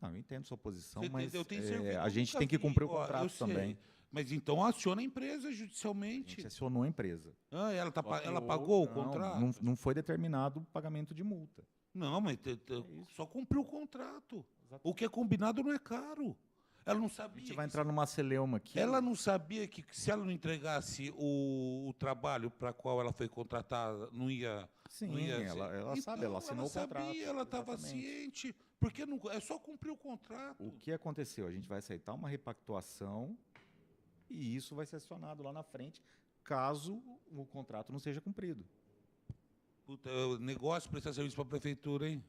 Não, eu entendo sua posição, Você mas entendeu? Tem servidor, a gente nunca tem que vi. cumprir o Ó, contrato eu sei. também. Mas então aciona a empresa A judicialmente. gente acionou a empresa. Ah, ela Só que pagou o não, contrato? Não foi determinado o pagamento de multa. Não, mas só cumpriu o contrato. O que é combinado não é caro. Ela não A sabia. gente vai entrar numa celeuma aqui. Ela não sabia que se ela não entregasse o trabalho para qual ela foi contratada, não ia. Sim, não ia ela sabe, ela assinou o contrato. Sabia, ela estava exatamente. ciente. Porque não, é só cumprir o contrato. O que aconteceu? A gente vai aceitar uma repactuação e isso vai ser acionado lá na frente, caso o contrato não seja cumprido. Puta, negócio prestar serviço para a prefeitura, hein?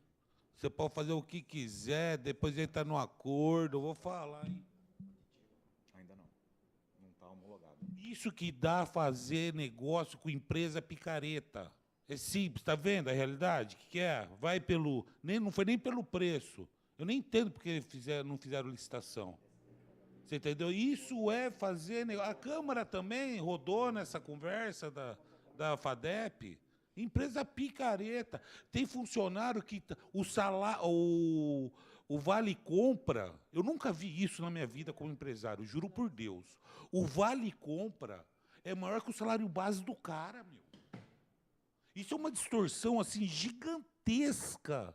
Você pode fazer o que quiser, depois entra no acordo, eu vou falar, hein? Ainda não. Não está homologado. Isso que dá a fazer negócio com empresa picareta. É simples, tá vendo a realidade? O que é? Vai pelo. Não foi nem pelo preço. Eu nem entendo porque não fizeram licitação. Você entendeu? Isso é fazer negócio. A Câmara também rodou nessa conversa da FADEP. Empresa picareta. Tem funcionário que o salário, o Vale Compra, eu nunca vi isso na minha vida como empresário, juro por Deus. O Vale Compra é maior que o salário base do cara, meu. Isso é uma distorção assim gigantesca.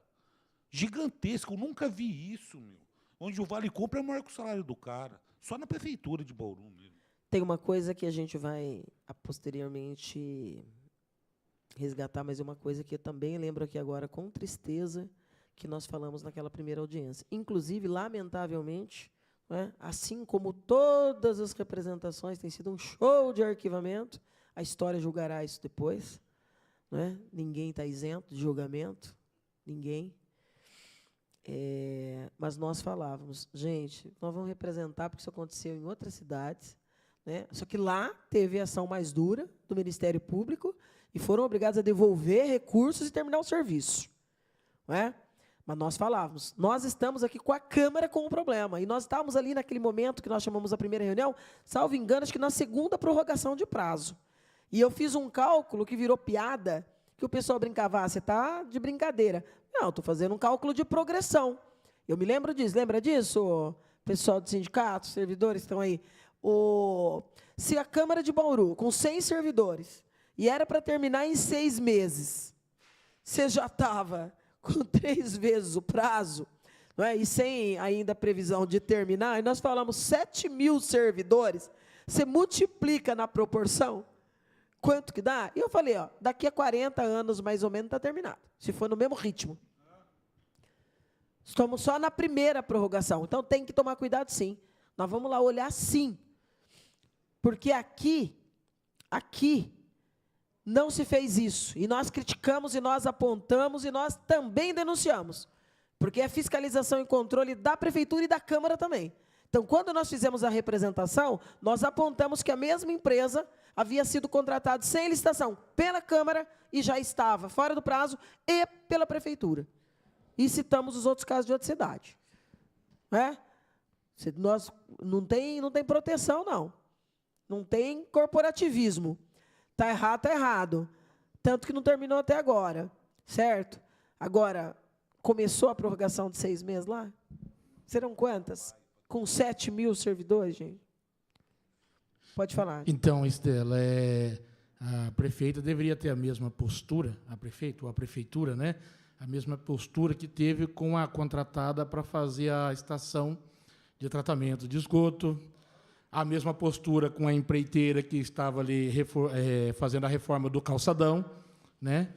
Gigantesca, eu nunca vi isso, meu. Onde o Vale Compra é maior que o salário do cara. Só na prefeitura de Bauru mesmo. Tem uma coisa que a gente vai posteriormente resgatar, mas é uma coisa que eu também lembro aqui agora com tristeza que nós falamos naquela primeira audiência. Inclusive, lamentavelmente, né, assim como todas as representações, tem sido um show de arquivamento, a história julgará isso depois. Né? Ninguém está isento de julgamento, ninguém. Mas nós falávamos, gente, nós vamos representar, porque isso aconteceu em outras cidades, né? Só que lá teve ação mais dura do Ministério Público e foram obrigados a devolver recursos e terminar o serviço. Não é? Mas nós falávamos, nós estamos aqui com a Câmara com o problema, e nós estávamos ali naquele momento que nós chamamos a primeira reunião, salvo engano, acho que na segunda prorrogação de prazo. E eu fiz um cálculo que virou piada, que o pessoal brincava, você está de brincadeira. Não, estou fazendo um cálculo de progressão. Eu me lembro disso, lembra disso, pessoal do sindicato, servidores que estão aí? Se a Câmara de Bauru, com 100 servidores, e era para terminar em 6 meses, você já estava com 3 vezes o prazo, não é? E sem ainda a previsão de terminar, e nós falamos 7.000 servidores, você multiplica na proporção, quanto que dá? E eu falei, ó, daqui a 40 anos, mais ou menos, está terminado, se for no mesmo ritmo. Estamos só na primeira prorrogação, então tem que tomar cuidado, sim. Nós vamos lá olhar, sim. Porque aqui, não se fez isso. E nós criticamos, e nós apontamos, e nós também denunciamos. Porque é fiscalização e controle da Prefeitura e da Câmara também. Então, quando nós fizemos a representação, nós apontamos que a mesma empresa havia sido contratada sem licitação pela Câmara e já estava fora do prazo e pela Prefeitura. E citamos os outros casos de outra cidade. Nós, não tem proteção, não. Não tem corporativismo. Está errado, está errado. Tanto que não terminou até agora. Certo? Agora, começou a prorrogação de 6 meses lá? Serão quantas? Com 7.000 servidores, gente? Pode falar. Então, Estela, a prefeita deveria ter a mesma postura, a prefeita ou a prefeitura, né? A mesma postura que teve com a contratada para fazer a estação de tratamento de esgoto, a mesma postura com a empreiteira que estava ali fazendo a reforma do calçadão, né?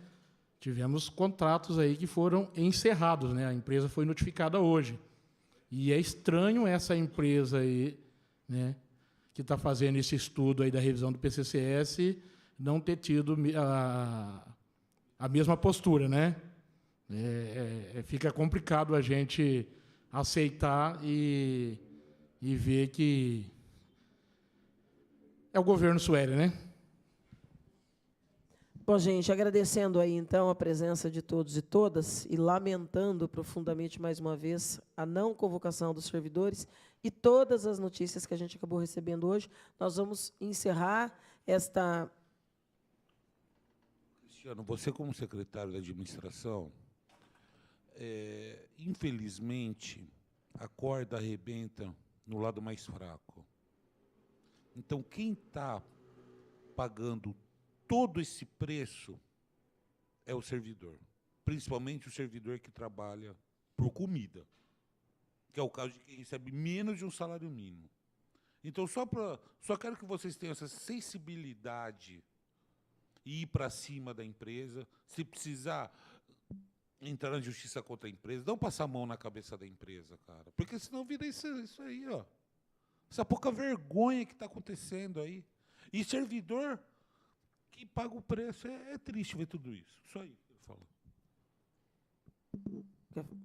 Tivemos contratos aí que foram encerrados, né? A empresa foi notificada hoje. E é estranho essa empresa aí, né, que está fazendo esse estudo aí da revisão do PCCS, não ter tido a mesma postura, né? Fica complicado a gente aceitar e ver que é o governo Sueli, né? Bom, gente, agradecendo aí, então, a presença de todos e todas e lamentando profundamente, mais uma vez, a não convocação dos servidores e todas as notícias que a gente acabou recebendo hoje, nós vamos encerrar esta... Cristiano, você como secretário da administração, infelizmente, a corda arrebenta no lado mais fraco. Então, quem está pagando todo esse preço é o servidor, principalmente o servidor que trabalha por comida. que é o caso de quem recebe menos de um salário mínimo. Então, só quero que vocês tenham essa sensibilidade e ir para cima da empresa. Se precisar entrar na justiça contra a empresa, não passar a mão na cabeça da empresa, cara. Porque senão vira isso aí, ó. Essa pouca vergonha que está acontecendo aí. E servidor que paga o preço. É triste ver tudo isso. Isso aí que ele falou. Tá bom.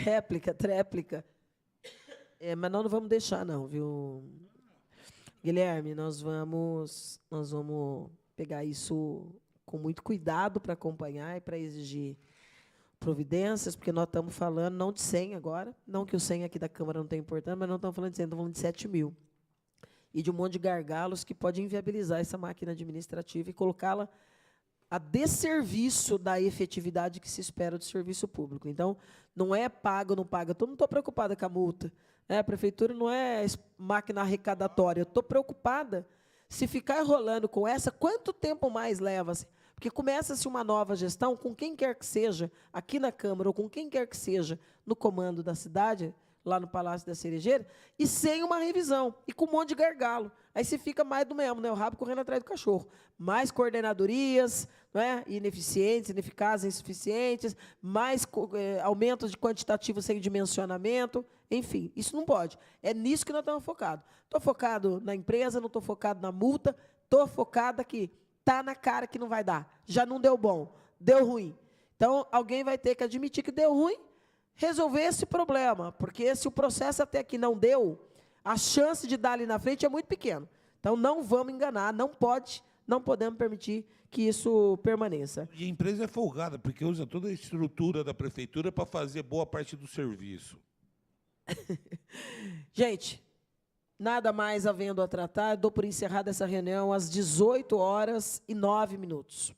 Réplica, tréplica. Mas nós não vamos deixar, não, viu? Guilherme, nós vamos pegar isso com muito cuidado para acompanhar e para exigir providências, porque nós estamos falando não de 100 agora, não que o 100 aqui da Câmara não tenha importância, mas não estamos falando de 100, estamos falando de 7 mil. E de um monte de gargalos que podem inviabilizar essa máquina administrativa e colocá-la a desserviço da efetividade que se espera do serviço público. Então, não é pago ou não paga. Eu não estou preocupada com a multa. A prefeitura não é máquina arrecadatória. Eu estou preocupada se ficar enrolando com essa, quanto tempo mais leva-se? Porque começa-se uma nova gestão, com quem quer que seja, aqui na Câmara, ou com quem quer que seja, no comando da cidade, lá no Palácio da Cerejeira, e sem uma revisão, e com um monte de gargalo. Aí você fica mais do mesmo, né? O rabo correndo atrás do cachorro. Mais coordenadorias, não é? Ineficientes, ineficazes, insuficientes, mais aumentos de quantitativo sem dimensionamento, enfim, isso não pode. É nisso que nós estamos focados. Estou focado na empresa, não estou focado na multa, estou focado aqui. Está na cara que não vai dar. Já não deu bom, deu ruim. Então, alguém vai ter que admitir que deu ruim, resolver esse problema, porque se o processo até aqui não deu, a chance de dar ali na frente é muito pequena. Então, não vamos enganar, não podemos permitir que isso permaneça. E a empresa é folgada, porque usa toda a estrutura da prefeitura para fazer boa parte do serviço. Gente, nada mais havendo a tratar, dou por encerrada essa reunião às 18h09.